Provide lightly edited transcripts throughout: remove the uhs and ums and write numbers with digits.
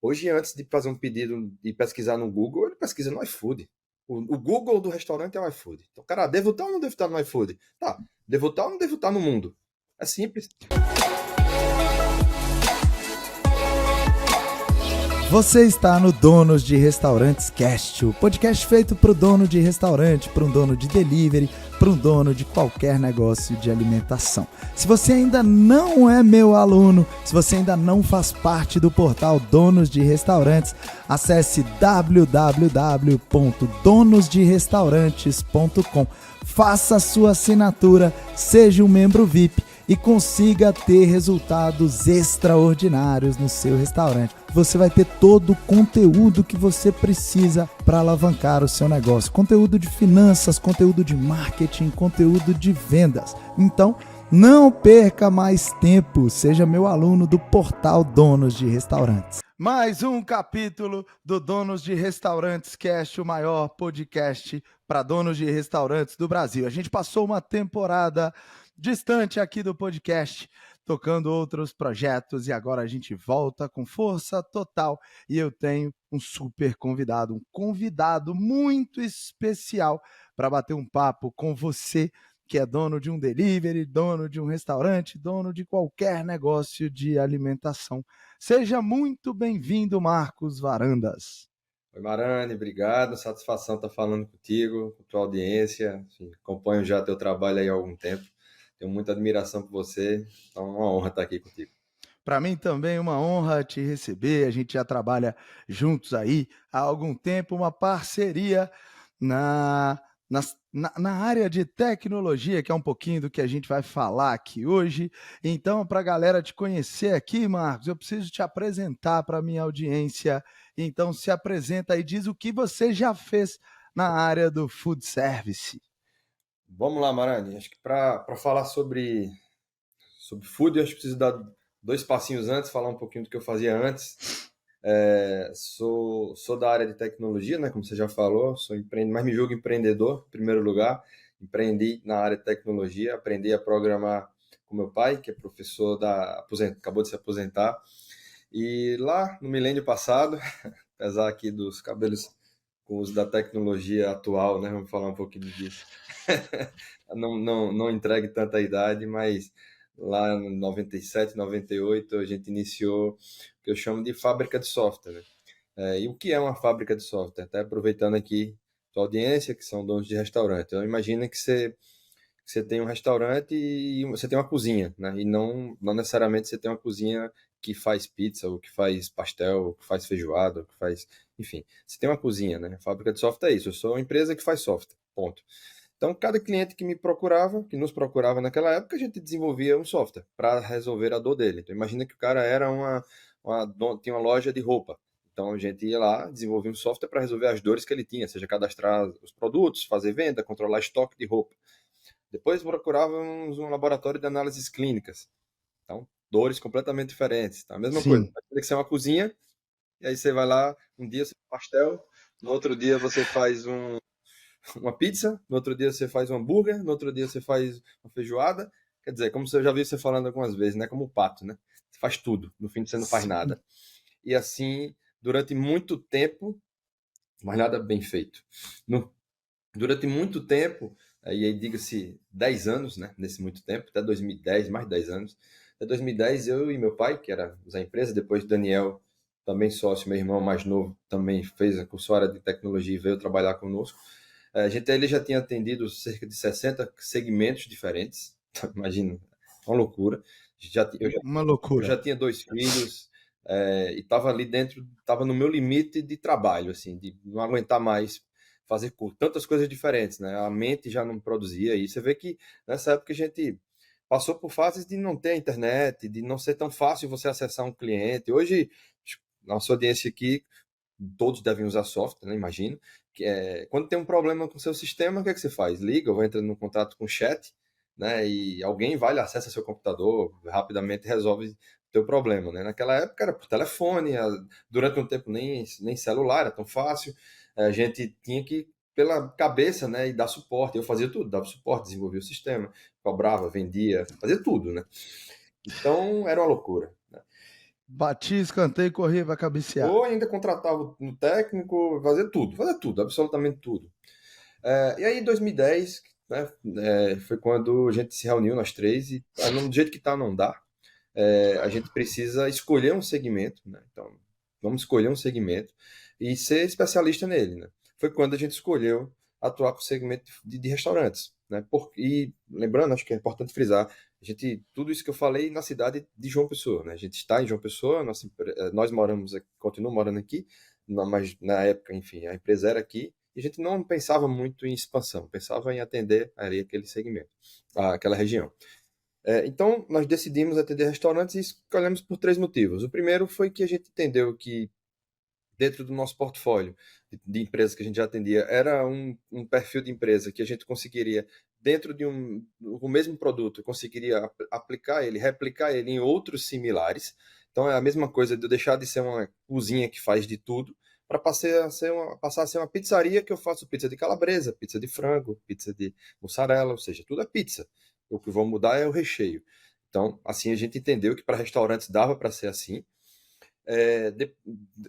Hoje, antes de fazer um pedido e pesquisar no Google, ele pesquisa no iFood. O Google do restaurante é o iFood. Então, cara, devo estar ou não devo estar no iFood? Tá, devo estar ou não devo estar no mundo? É simples. Você está no Donos de Restaurantes Cast, o podcast feito para o dono de restaurante, para um dono de delivery, para um dono de qualquer negócio de alimentação. Se você ainda não é meu aluno, se você ainda não faz parte do portal Donos de Restaurantes, acesse www.donosderestaurantes.com. Faça a sua assinatura, seja um membro VIP e consiga ter resultados extraordinários no seu restaurante. Você vai ter todo o conteúdo que você precisa para alavancar o seu negócio. Conteúdo de finanças, conteúdo de marketing, conteúdo de vendas. Então, não perca mais tempo. Seja meu aluno do portal Donos de Restaurantes. Mais um capítulo do Donos de Restaurantes Cast, o maior podcast para donos de restaurantes do Brasil. A gente passou uma temporada distante aqui do podcast, tocando outros projetos, e agora a gente volta com força total. E eu tenho um super convidado, um convidado muito especial para bater um papo com você que é dono de um delivery, dono de um restaurante, dono de qualquer negócio de alimentação. Seja muito bem-vindo, Marcos Varandas. Oi, Marani, obrigado. Satisfação estar falando contigo, com tua audiência. Enfim, acompanho já teu trabalho aí há algum tempo. Tenho muita admiração por você. Então, é uma honra estar aqui contigo. Para mim também é uma honra te receber. A gente já trabalha juntos aí há algum tempo, uma parceria na área de tecnologia, que é um pouquinho do que a gente vai falar aqui hoje. Então, para a galera te conhecer aqui, Marcos, eu preciso te apresentar para a minha audiência. Então, se apresenta e diz o que você já fez na área do food service. Vamos lá, Marani. Acho que para falar sobre food, eu acho que preciso dar 2 passinhos antes, falar um pouquinho do que eu fazia antes. Sou da área de tecnologia, né? Como você já falou, mas me julgo empreendedor, em primeiro lugar. Empreendi na área de tecnologia, aprendi a programar com meu pai, que é professor acabou de se aposentar. E lá no milênio passado, apesar aqui dos cabelos com o uso da tecnologia atual, né? Vamos falar um pouquinho disso. Não entregue tanta idade, mas lá em 97, 98, a gente iniciou o que eu chamo de fábrica de software, né? E o que é uma fábrica de software? Até aproveitando aqui a audiência, que são donos de restaurante. Então, imagina que você tem um restaurante e você tem uma cozinha, né? E não necessariamente você tem uma cozinha que faz pizza, ou que faz pastel, ou que faz feijoada, ou que faz... Enfim, você tem uma cozinha, né? A fábrica de software é isso. Eu sou uma empresa que faz software, ponto. Então, cada cliente que que nos procurava naquela época, a gente desenvolvia um software para resolver a dor dele. Então, imagina que o cara era tinha uma loja de roupa. Então, a gente ia lá, desenvolvia um software para resolver as dores que ele tinha, seja cadastrar os produtos, fazer venda, controlar estoque de roupa. Depois procurávamos um laboratório de análises clínicas. Então, dores completamente diferentes. Tá? A mesma coisa. Sim. Tem que ser uma cozinha, e aí você vai lá, um dia você faz pastel, no outro dia você faz uma pizza, no outro dia você faz um hambúrguer, no outro dia você faz uma feijoada. Quer dizer, como eu já vi você falando algumas vezes, né? Como o pato, né? Você faz tudo, no fim você não faz nada. E assim, durante muito tempo, mas nada bem feito. Durante muito tempo, e aí diga-se 10 anos, né? Nesse muito tempo, até 2010, mais de 10 anos. Até 2010, eu e meu pai, que era da empresa, depois Daniel, também sócio, meu irmão mais novo, também fez a cursoria de tecnologia e veio trabalhar conosco. Ele já tinha atendido cerca de 60 segmentos diferentes. Imagina, uma loucura. Uma Eu loucura. já tinha 2 filhos, e estava ali dentro, estava no meu limite de trabalho, assim, de não aguentar mais fazer tantas coisas diferentes, né? A mente já não produzia isso. Você vê que nessa época a gente passou por fases de não ter internet, de não ser tão fácil você acessar um cliente. Hoje, nossa audiência aqui, todos devem usar software, né? Imagino. Quando tem um problema com o seu sistema, o que é que você faz? Liga ou entra em contato com o chat, né? E alguém vai lá, acessa seu computador, rapidamente resolve o teu problema, né? Naquela época era por telefone, durante um tempo nem celular era tão fácil. A gente tinha que pela cabeça, né, e dar suporte. Eu fazia tudo, dava suporte, desenvolvia o sistema, cobrava, vendia, fazia tudo, né? Então era uma loucura, né? Batia, escanteio, corria para cabecear. Ou ainda contratava no técnico, fazia tudo, absolutamente tudo. E aí, em 2010, né, foi quando a gente se reuniu, nós três, e do jeito que tá, não dá. A gente precisa escolher um segmento, né? Então, vamos escolher um segmento e ser especialista nele, né? Foi quando a gente escolheu atuar com o segmento de restaurantes, né? E lembrando, acho que é importante frisar, tudo isso que eu falei na cidade de João Pessoa, né? A gente está em João Pessoa, nós moramos aqui, continuamos morando aqui, mas na época, enfim, a empresa era aqui e a gente não pensava muito em expansão, pensava em atender ali aquele segmento, aquela região. Então, nós decidimos atender restaurantes e escolhemos por três motivos. O primeiro foi que a gente entendeu que, dentro do nosso portfólio de empresas que a gente já atendia, era um perfil de empresa que a gente conseguiria, dentro de o mesmo produto, conseguiria aplicar ele, replicar ele em outros similares. Então, é a mesma coisa de eu deixar de ser uma cozinha que faz de tudo para passar a ser uma pizzaria que eu faço pizza de calabresa, pizza de frango, pizza de mussarela, ou seja, tudo é pizza. O que vou mudar é o recheio. Então, assim, a gente entendeu que para restaurantes dava para ser assim. É, de-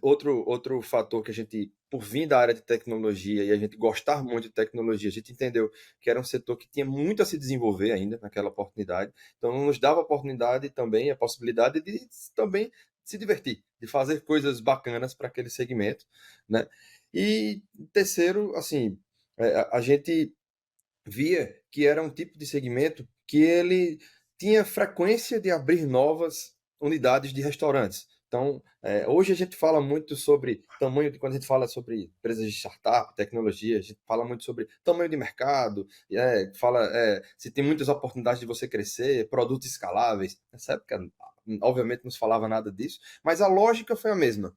outro fator que a gente, por vir da área de tecnologia e a gente gostar muito de tecnologia, a gente entendeu que era um setor que tinha muito a se desenvolver ainda naquela oportunidade. Então, nos dava a oportunidade também, a possibilidade de também se divertir, de fazer coisas bacanas para aquele segmento, né? E terceiro, assim, a gente via que era um tipo de segmento que ele tinha frequência de abrir novas unidades de restaurantes. Então, hoje a gente fala muito sobre tamanho quando a gente fala sobre empresas de startup, tecnologia, a gente fala muito sobre tamanho de mercado, se tem muitas oportunidades de você crescer, produtos escaláveis. Nessa época, obviamente, não se falava nada disso, mas a lógica foi a mesma.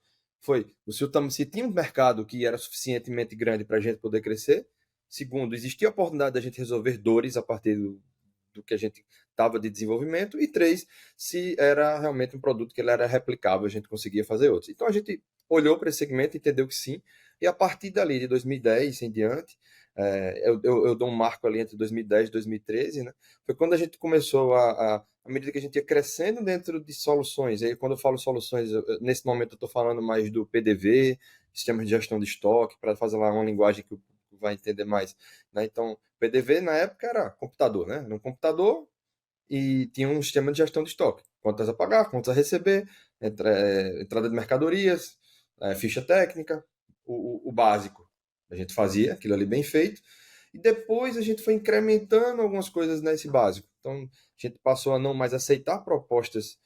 Se tinha um mercado que era suficientemente grande para a gente poder crescer. Segundo, existia a oportunidade da gente resolver dores a partir do que a gente estava de desenvolvimento. E três, se era realmente um produto que ele era replicável, a gente conseguia fazer outros. Então a gente olhou para esse segmento, entendeu que sim. E a partir dali, de 2010 em diante, eu dou um marco ali entre 2010 e 2013, né? Foi quando a gente começou à medida que a gente ia crescendo dentro de soluções. Aí, quando eu falo soluções, nesse momento eu estou falando mais do PDV, sistemas de gestão de estoque, para fazer lá uma linguagem que o vai entender mais, né? Então, PDV na época era computador, né? Era um computador e tinha um sistema de gestão de estoque. Contas a pagar, contas a receber, entrada de mercadorias, ficha técnica, o básico. A gente fazia aquilo ali bem feito. E depois a gente foi incrementando algumas coisas nesse básico. Então, a gente passou a não mais aceitar propostas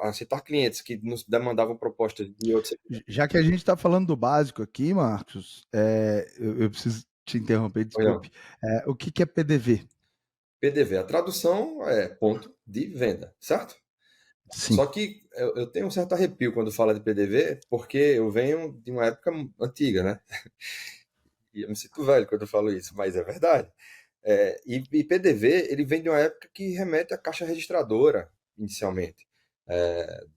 aceitar clientes que nos demandavam propostas de outros. Já que a gente está falando do básico aqui, Marcos, eu preciso te interromper, Olha, desculpe. O que, que é PDV? PDV, a tradução é ponto de venda, certo? Sim. Só que eu tenho um certo arrepio quando fala de PDV, porque eu venho de uma época antiga, né? E eu me sinto velho quando eu falo isso, mas é verdade. E PDV, ele vem de uma época que remete à caixa registradora, inicialmente.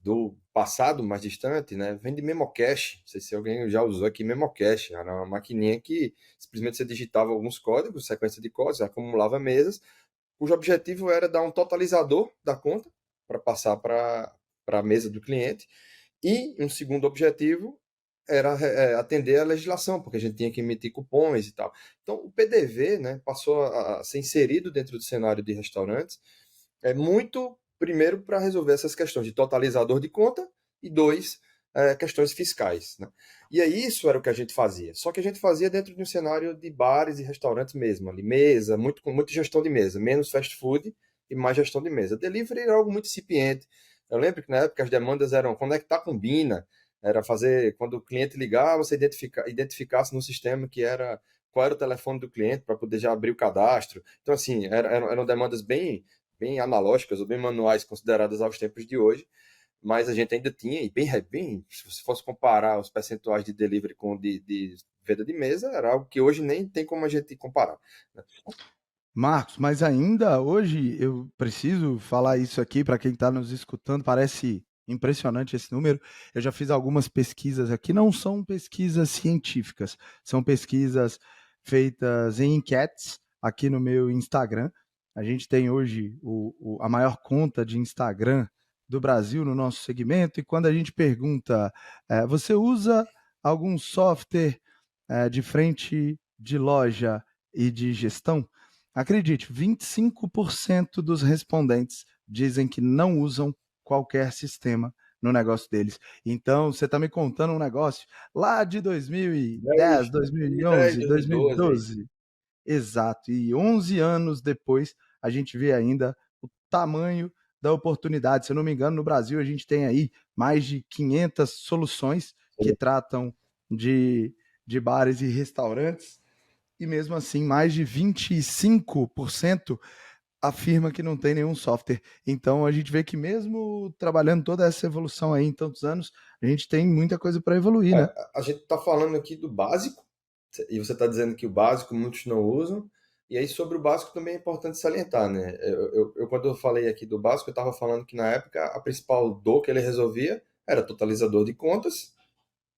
Do passado mais distante, né? Vem de Memocache. Não sei se alguém já usou aqui Memocache. Era uma maquininha que simplesmente você digitava alguns códigos, sequência de códigos, acumulava mesas, cujo objetivo era dar um totalizador da conta para passar para a mesa do cliente. E um segundo objetivo era atender a legislação, porque a gente tinha que emitir cupons e tal. Então, o PDV, né, passou a ser inserido dentro do cenário de restaurantes, muito, primeiro, para resolver essas questões de totalizador de conta e dois, questões fiscais. Né? E aí isso era o que a gente fazia. Só que a gente fazia dentro de um cenário de bares e restaurantes mesmo, ali, mesa, com muita gestão de mesa, menos fast food e mais gestão de mesa. Delivery era algo muito incipiente. Eu lembro que na época as demandas eram conectar com Bina, era fazer, quando o cliente ligava, você identificasse no sistema qual era o telefone do cliente para poder já abrir o cadastro. Então, assim, eram demandas bem analógicas ou bem manuais consideradas aos tempos de hoje, mas a gente ainda tinha, e bem, se você fosse comparar os percentuais de delivery com de venda de mesa, era algo que hoje nem tem como a gente comparar. Né? Marcos, mas ainda hoje eu preciso falar isso aqui para quem está nos escutando, parece impressionante esse número. Eu já fiz algumas pesquisas aqui, não são pesquisas científicas, são pesquisas feitas em enquetes aqui no meu Instagram. A gente tem hoje a maior conta de Instagram do Brasil no nosso segmento, e quando a gente pergunta, você usa algum software de frente de loja e de gestão? Acredite, 25% dos respondentes dizem que não usam qualquer sistema no negócio deles. Então, você está me contando um negócio lá de 2010, 2010, 2011, 2012 aí. 2012. Exato. E 11 anos depois, a gente vê ainda o tamanho da oportunidade. Se eu não me engano, no Brasil, a gente tem aí mais de 500 soluções que tratam de, de bares e restaurantes. E mesmo assim, mais de 25% afirma que não tem nenhum software. Então a gente vê que mesmo trabalhando toda essa evolução aí em tantos anos, a gente tem muita coisa para evoluir, né? A gente está falando aqui do básico, e você está dizendo que o básico muitos não usam, e aí sobre o básico também é importante salientar, né? Quando eu falei aqui do básico, eu estava falando que na época a principal dor que ele resolvia era totalizador de contas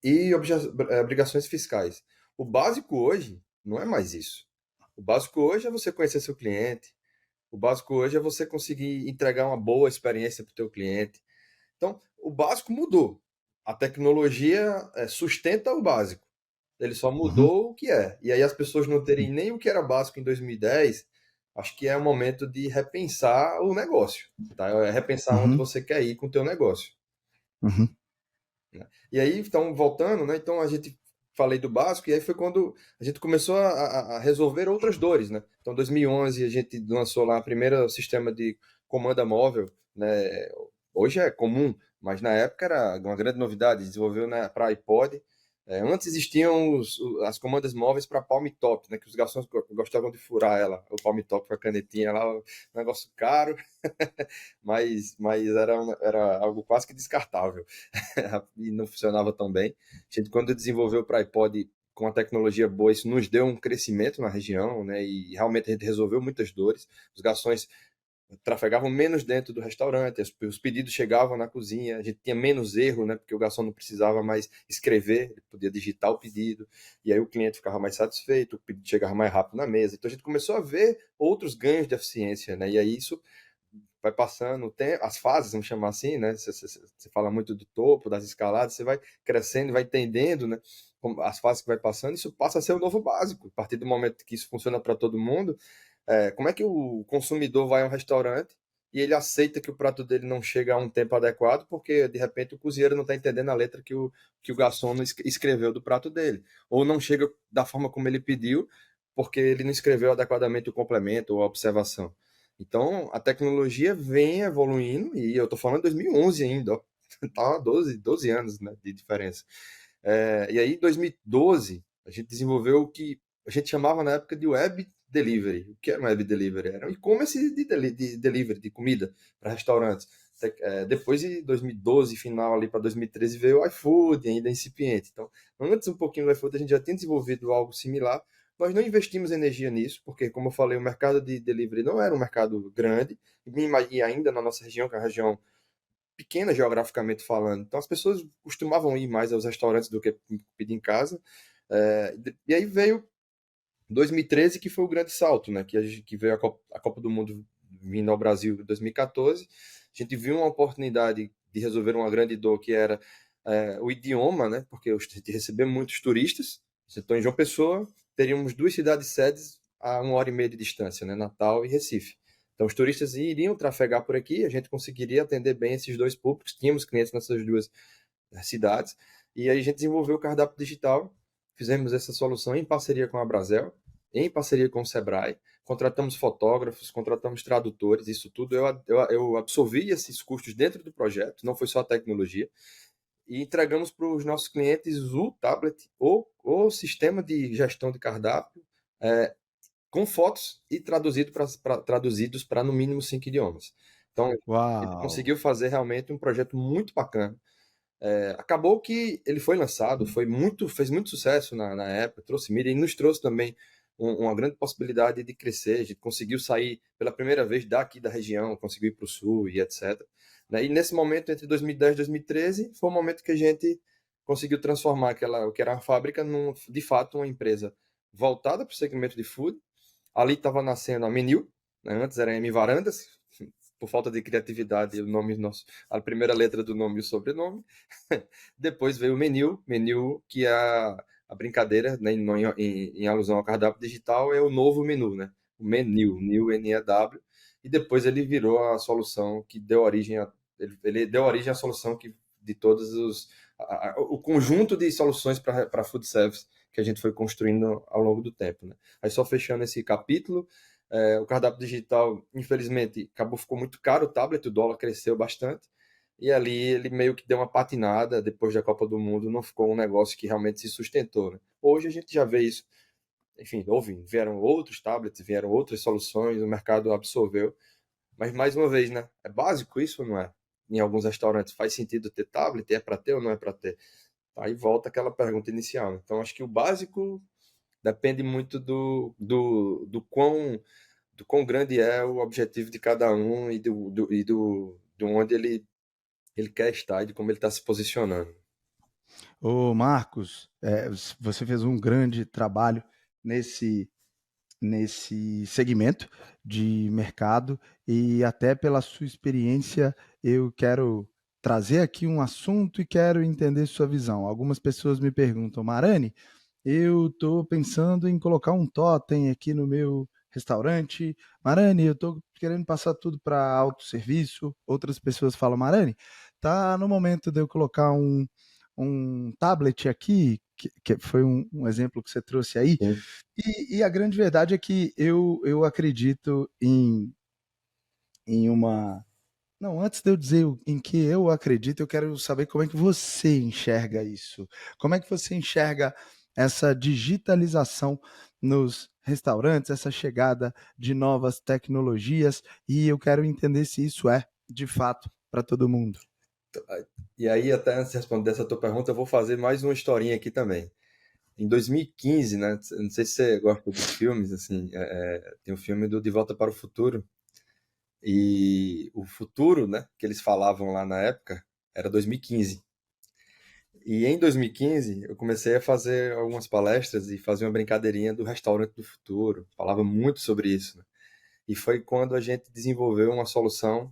e obrigações fiscais. O básico hoje não é mais isso. O básico hoje é você conhecer seu cliente, o básico hoje é você conseguir entregar uma boa experiência para o teu cliente. Então, o básico mudou. A tecnologia sustenta o básico. Ele só Uhum, mudou o que é. E aí as pessoas não terem nem o que era básico em 2010, acho que é o momento de repensar o negócio, tá? É repensar onde uhum, você quer ir com o teu negócio, uhum, né? E aí, então, voltando, né? Então a gente falei do básico, e aí foi quando a gente começou a resolver outras dores, né? Então, em 2011, a gente lançou lá o primeiro sistema de comanda móvel, né? Hoje é comum, mas na época era uma grande novidade, desenvolveu, né, para iPod. Antes existiam as comandas móveis para Palm Top, né, que os garçons gostavam de furar ela, o Palm Top com a canetinha lá, um negócio caro, mas era algo quase que descartável. E não funcionava tão bem. A gente, quando desenvolveu para iPod com a tecnologia boa, isso nos deu um crescimento na região, né? E realmente a gente resolveu muitas dores. Os garçons trafegavam menos dentro do restaurante, os pedidos chegavam na cozinha, a gente tinha menos erro, né? Porque o garçom não precisava mais escrever, ele podia digitar o pedido, e aí o cliente ficava mais satisfeito, o pedido chegava mais rápido na mesa. Então a gente começou a ver outros ganhos de eficiência, né? E aí isso vai passando, tem as fases, vamos chamar assim, né? Você fala muito do topo, das escaladas, você vai crescendo, vai entendendo, né? As fases que vai passando, isso passa a ser o novo básico. A partir do momento que isso funciona para todo mundo, como é que o consumidor vai a um restaurante e ele aceita que o prato dele não chega a um tempo adequado porque, de repente, o cozinheiro não está entendendo a letra que o garçom escreveu do prato dele. Ou não chega da forma como ele pediu porque ele não escreveu adequadamente o complemento ou a observação. Então, a tecnologia vem evoluindo, e eu estou falando de 2011 ainda, ó. Tá 12 anos, né, de diferença. E aí, em 2012, a gente desenvolveu o que a gente chamava na época de web delivery. O que era um web delivery? Era um e-commerce de delivery, de comida para restaurantes. Depois de 2012, final ali para 2013, veio o iFood, ainda incipiente. Então, antes um pouquinho do iFood, a gente já tinha desenvolvido algo similar. Nós não investimos energia nisso, porque, como eu falei, o mercado de delivery não era um mercado grande, e ainda na nossa região, que é uma região pequena geograficamente falando. Então, as pessoas costumavam ir mais aos restaurantes do que pedir em casa. E aí veio 2013, que foi o grande salto, né? Que veio a Copa do Mundo vindo ao Brasil em 2014. A gente viu uma oportunidade de resolver uma grande dor que era o idioma, né? Porque a gente recebeu muitos turistas. Então, em João Pessoa, teríamos duas cidades sedes a 1 hora e meia de distância, né? Natal e Recife. Então, os turistas iriam trafegar por aqui, a gente conseguiria atender bem esses dois públicos, tínhamos clientes nessas duas cidades, e aí a gente desenvolveu o cardápio digital, fizemos essa solução em parceria com a Brasel, em parceria com o Sebrae, contratamos fotógrafos, contratamos tradutores, isso tudo eu absorvi esses custos dentro do projeto, não foi só a tecnologia, e entregamos para os nossos clientes o tablet, o sistema de gestão de cardápio, é, com fotos e traduzidos para no mínimo 5 idiomas. Então, a gente Uau! conseguiu fazer realmente um projeto muito bacana. Acabou que ele foi lançado, fez muito sucesso na época, trouxe mídia e nos trouxe também uma grande possibilidade de crescer. A gente conseguiu sair pela primeira vez daqui da região, conseguiu ir para o sul e etc. Né? E nesse momento, entre 2010 e 2013, foi o momento que a gente conseguiu transformar o que era uma fábrica, de fato, uma empresa voltada para o segmento de food. Ali estava nascendo a Menil, né? Antes era a M Varandas, por falta de criatividade, o nome nosso, a primeira letra do nome e o sobrenome. Depois veio o menu que é a brincadeira, né, em alusão ao cardápio digital, é o novo menu, né? O menu, new, N-E-W, e depois ele virou a solução que deu origem ele deu origem à solução que de todos o conjunto de soluções para food service que a gente foi construindo ao longo do tempo, né? Aí só fechando esse capítulo, o cardápio digital, infelizmente, ficou muito caro o tablet, o dólar cresceu bastante, e ali ele meio que deu uma patinada depois da Copa do Mundo, não ficou um negócio que realmente se sustentou, né? Hoje a gente já vê isso, enfim, vieram outros tablets, vieram outras soluções, o mercado absorveu, mas mais uma vez, né? É básico isso ou não é? Em alguns restaurantes faz sentido ter tablet, é para ter ou não é para ter? Aí volta aquela pergunta inicial, né? Então acho que o básico depende muito do quão grande é o objetivo de cada um e do onde ele quer estar e de como ele está se posicionando. Ô, Marcos, você fez um grande trabalho nesse, nesse segmento de mercado e até pela sua experiência eu quero trazer aqui um assunto e quero entender sua visão. Algumas pessoas me perguntam, Marani, eu estou pensando em colocar um totem aqui no meu restaurante. Marani, eu estou querendo passar tudo para autosserviço. Outras pessoas falam, Marani, tá no momento de eu colocar um tablet aqui, que foi um exemplo que você trouxe aí. Sim. E a grande verdade é que eu acredito em uma. Não, antes de eu dizer em que eu acredito, eu quero saber como é que você enxerga isso. Como é que você enxerga essa digitalização nos restaurantes, essa chegada de novas tecnologias, e eu quero entender se isso é, de fato, para todo mundo. E aí, até antes de responder essa tua pergunta, eu vou fazer mais uma historinha aqui também. Em 2015, né? Não sei se você gosta de filmes, assim, tem um filme do De Volta para o Futuro, e o futuro, né, que eles falavam lá na época, era 2015. E em 2015, eu comecei a fazer algumas palestras e fazer uma brincadeirinha do restaurante do futuro. Falava muito sobre isso, né? E foi quando a gente desenvolveu uma solução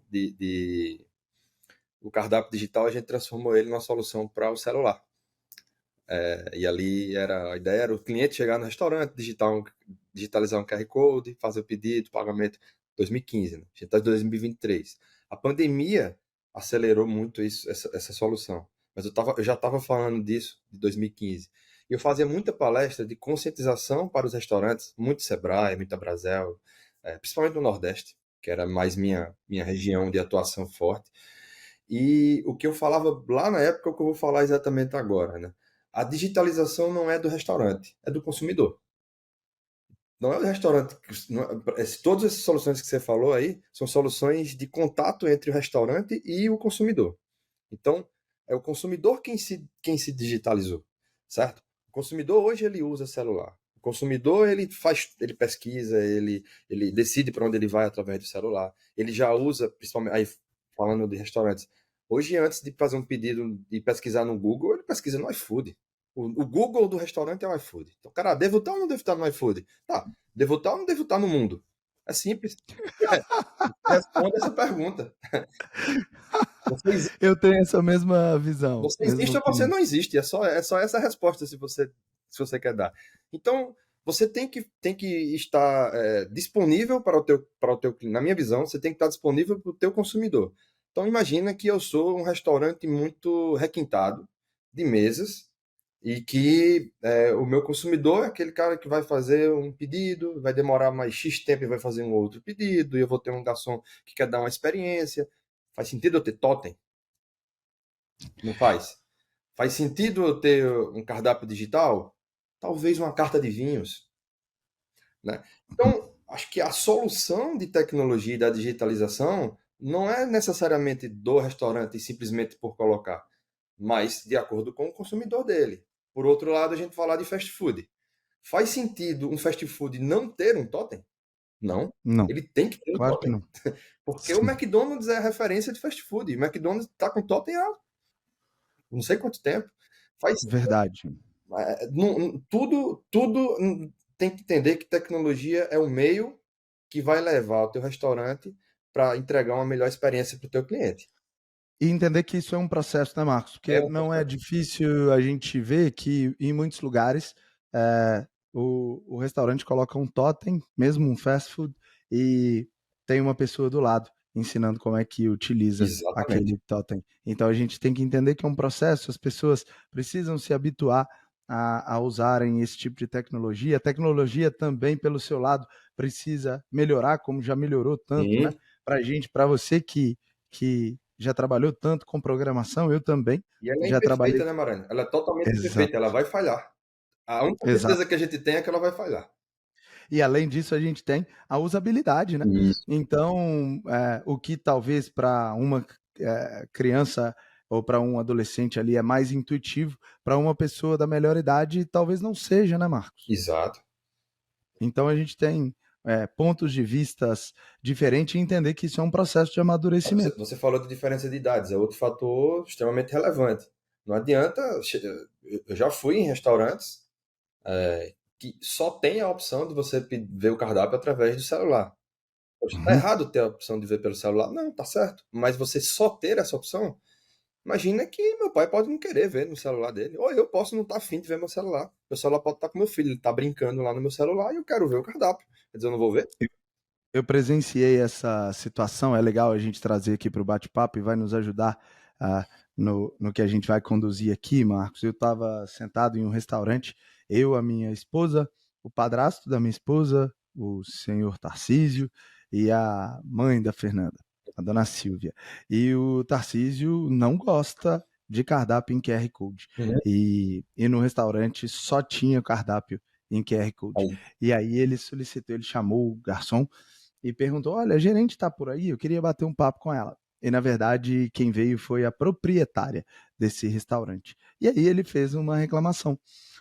o cardápio digital, a gente transformou ele numa solução para o celular. E ali a ideia era o cliente chegar no restaurante, digitalizar um QR Code, fazer o pedido, pagamento. 2015, né? A gente está em 2023. A pandemia acelerou muito essa solução. Mas eu já estava falando disso de 2015. E eu fazia muita palestra de conscientização para os restaurantes, muito Sebrae, muita Brasel, principalmente no Nordeste, que era mais minha região de atuação forte. E o que eu falava lá na época é o que eu vou falar exatamente agora, né? A digitalização não é do restaurante, é do consumidor. Não é do restaurante. Todas essas soluções que você falou aí são soluções de contato entre o restaurante e o consumidor. Então, é o consumidor quem se digitalizou, certo? O consumidor hoje ele usa celular. O consumidor ele pesquisa, ele decide para onde ele vai através do celular. Ele já usa, principalmente aí falando de restaurantes. Hoje, antes de fazer um pedido e pesquisar no Google, ele pesquisa no iFood. O Google do restaurante é o iFood. Então, cara, devo estar ou não devo estar no iFood? Tá, devo estar ou não devo estar no mundo? É simples. Responda essa pergunta. Você Eu tenho essa mesma visão, Você mesma existe ou você opinião. não existe. É só essa a resposta se você quer dar. Então, você tem que estar disponível para o teu cliente. Na minha visão, você tem que estar disponível para o teu consumidor. Então, imagina que eu sou um restaurante muito requintado de mesas e que o meu consumidor é aquele cara que vai fazer um pedido, vai demorar mais X tempo e vai fazer um outro pedido, e eu vou ter um garçom que quer dar uma experiência. Faz sentido eu ter totem? Não faz? Faz sentido eu ter um cardápio digital? Talvez uma carta de vinhos, né? Então, acho que a solução de tecnologia e da digitalização não é necessariamente do restaurante simplesmente por colocar, mas de acordo com o consumidor dele. Por outro lado, a gente falar de fast food. Faz sentido um fast food não ter um totem? Não. Não, Ele tem que ter um claro que totem. não. Porque o Sim, McDonald's é a referência de fast food. O McDonald's está com totem há não sei quanto tempo. Faz verdade. tudo tem que entender que tecnologia é o meio que vai levar o teu restaurante para entregar uma melhor experiência para o teu cliente. E entender que isso é um processo, né, Marcos? É Porque um não é processo. difícil a gente ver que em muitos lugares o restaurante coloca um totem, mesmo um fast food, e tem uma pessoa do lado ensinando como é que utiliza Exatamente. aquele totem. Então a gente tem que entender que é um processo, as pessoas precisam se habituar a usarem esse tipo de tecnologia. A tecnologia também, pelo seu lado, precisa melhorar, como já melhorou tanto, né? Sim. Para gente, para você que já trabalhou tanto com programação, eu também E ela é já trabalhei. imperfeita, né, Mariana? Ela é totalmente imperfeita, ela Exato, vai falhar. A única exato. certeza que a gente tem é que ela vai falhar. E além disso, a gente tem a usabilidade, né? Isso. Então, o que talvez para uma criança ou para um adolescente ali é mais intuitivo, para uma pessoa da melhor idade talvez não seja, né, Marcos? Exato. Então a gente tem pontos de vistas diferentes e entender que isso é um processo de Você, amadurecimento. você falou de diferença de idades, é outro fator extremamente relevante. Não adianta, eu já fui em restaurantes que só tem a opção de você ver o cardápio através do celular. Poxa, tá Uhum. errado ter a opção de ver pelo celular? Não, tá certo. Mas você só ter essa opção, imagina que meu pai pode não querer ver no celular dele. Ou eu posso não estar afim de ver meu celular. Meu celular pode estar com meu filho, ele tá brincando lá no meu celular e eu quero ver o cardápio. Quer dizer, eu não vou ver? Eu presenciei essa situação, é legal a gente trazer aqui para o bate-papo e vai nos ajudar no que a gente vai conduzir aqui, Marcos. Eu estava sentado em um restaurante, eu, a minha esposa, o padrasto da minha esposa, o senhor Tarcísio e a mãe da Fernanda, a dona Silvia. E o Tarcísio não gosta de cardápio em QR Code. Uhum. E no restaurante só tinha cardápio em QR Code. Aí, E aí ele solicitou, ele chamou o garçom e perguntou: Olha, a gerente está por aí, eu queria bater um papo com ela. E na verdade, quem veio foi a proprietária desse restaurante. E aí ele fez uma reclamação.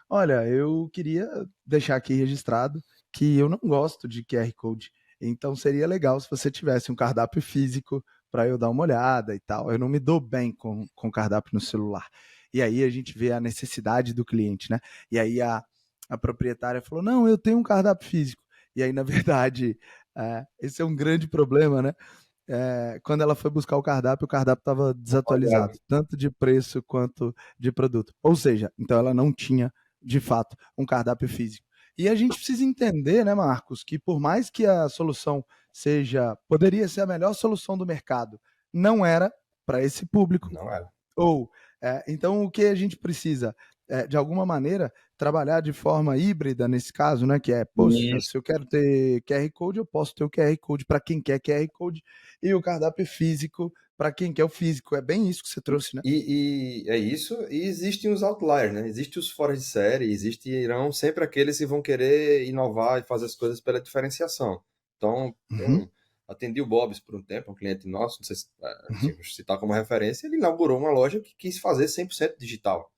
Olha, eu queria deixar aqui registrado que eu não gosto de QR Code. Então seria legal se você tivesse um cardápio físico para eu dar uma olhada e tal. Eu não me dou bem com cardápio no celular. E aí a gente vê a necessidade do cliente, né? E aí a proprietária falou: Não, eu tenho um cardápio físico. E aí, na verdade, esse é um grande problema, né? Quando ela foi buscar o cardápio estava desatualizado, tanto de preço quanto de produto. Ou seja, então ela não tinha, de fato, um cardápio físico. E a gente precisa entender, né, Marcos, que por mais que a solução poderia ser a melhor solução do mercado, não era para esse público. não era. Ou, então, o que a gente precisa? De alguma maneira, trabalhar de forma híbrida nesse caso, né? Que é, poxa, Isso. se eu quero ter QR Code, eu posso ter o QR Code para quem quer QR Code e o cardápio físico para quem quer o físico. É bem isso que você trouxe, né? E é isso, e existem os outliers, né? Existem os fora de série, existirão sempre aqueles que vão querer inovar e fazer as coisas pela diferenciação. Então, Uhum, atendi o Bob's por um tempo, um cliente nosso, não sei se uhum. vou citar como referência, ele inaugurou uma loja que quis fazer 100% digital.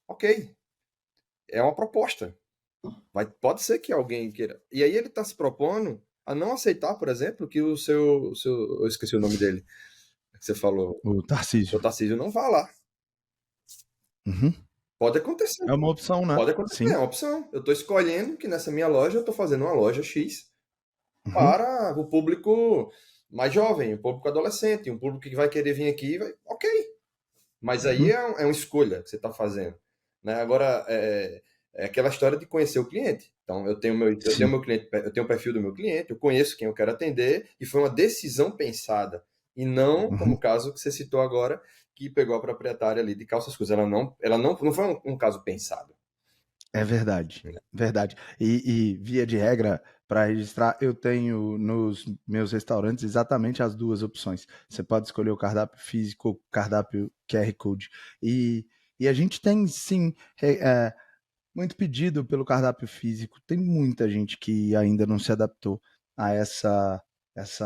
Ok, é uma proposta. Pode ser que alguém queira. E aí ele está se propondo a não aceitar, por exemplo, que eu esqueci o nome dele, que você falou, O o seu Tarcísio. Tarcísio não vá lá. Uhum. Pode acontecer. É uma opção, né? Pode acontecer, é Sim. uma opção. Eu estou escolhendo que nessa minha loja eu estou fazendo uma loja X Uhum, para o público mais jovem, o público adolescente, um público que vai querer vir aqui, ok. Mas aí uhum. é uma escolha que você está fazendo. Né? Agora, é aquela história de conhecer o cliente. Então, Sim. eu tenho o perfil do meu cliente, eu conheço quem eu quero atender, e foi uma decisão pensada. E não, como Uhum. o caso que você citou agora, que pegou a proprietária ali de calças curtas. Não foi um caso pensado. É verdade, verdade. E via de regra, para registrar, eu tenho nos meus restaurantes exatamente as duas opções. Você pode escolher o cardápio físico ou o cardápio QR Code. E, e a gente tem, sim, muito pedido pelo cardápio físico. Tem muita gente que ainda não se adaptou a essa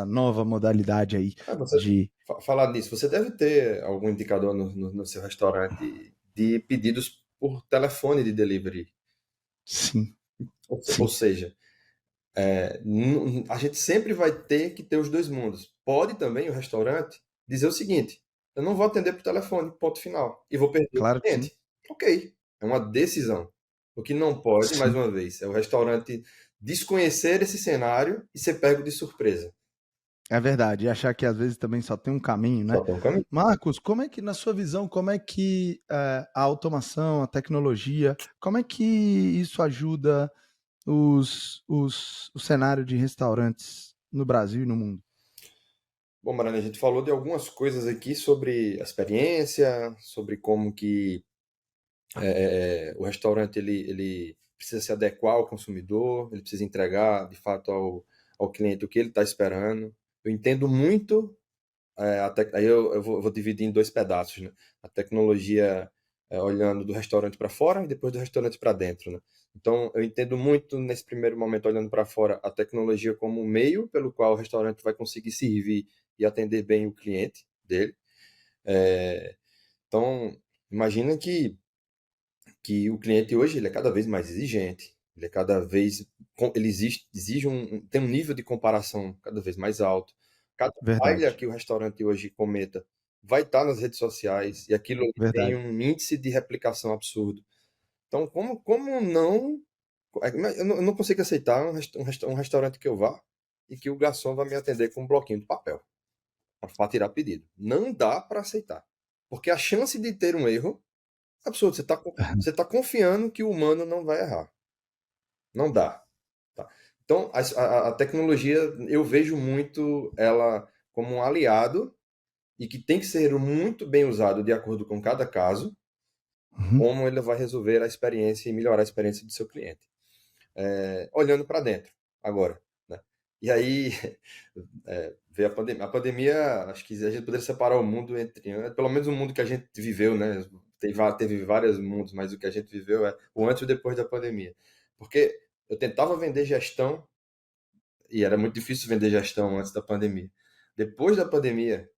nova modalidade aí Você de. falar nisso, você deve ter algum indicador no seu restaurante de pedidos por telefone de delivery. Sim, Ou sim. seja, a gente sempre vai ter que ter os dois mundos. Pode também o restaurante dizer o seguinte: eu não vou atender por telefone, ponto final, e vou perder o Claro que sim. cliente. Ok, é uma decisão. O que não pode, mais Sim. uma vez, é o restaurante desconhecer esse cenário e ser pego de surpresa. É verdade, e achar que às vezes também só tem um caminho, né? Só tem um caminho. Marcos, como é que, na sua visão, como é que a automação, a tecnologia, como é que isso ajuda o cenário de restaurantes no Brasil e no mundo? Bom, Mariana, a gente falou de algumas coisas aqui sobre a experiência, sobre como que o restaurante ele precisa se adequar ao consumidor, ele precisa entregar de fato ao cliente o que ele está esperando. Eu entendo muito, aí eu vou dividir em dois pedaços, né? A tecnologia olhando do restaurante para fora e depois do restaurante para dentro, né? Então, eu entendo muito nesse primeiro momento, olhando para fora, a tecnologia como um meio pelo qual o restaurante vai conseguir servir e atender bem o cliente dele. É, então, imagina que o cliente hoje ele é cada vez mais exigente, ele é cada vez ele exige tem um nível de comparação cada vez mais alto. Cada falha Verdade, que o restaurante hoje cometa vai estar nas redes sociais e aquilo ali tem verdade. um índice de replicação absurdo. Então, como não eu não consigo aceitar um restaurante que eu vá e que o garçom vai me atender com um bloquinho de papel para tirar pedido. Não dá para aceitar. Porque a chance de ter um erro é absurdo. Você tá confiando que o humano não vai errar. Não dá. Tá? Então, a tecnologia, eu vejo muito ela como um aliado e que tem que ser muito bem usado de acordo com cada caso, Uhum, como ele vai resolver a experiência e melhorar a experiência do seu cliente. Olhando para dentro, agora. Né? E aí, veio a pandemia. A pandemia, acho que a gente poderia separar o mundo entre, pelo menos o mundo que a gente viveu, né? Teve vários mundos, mas o que a gente viveu é o antes e o depois da pandemia. Porque eu tentava vender gestão e era muito difícil vender gestão antes da pandemia. Depois da pandemia,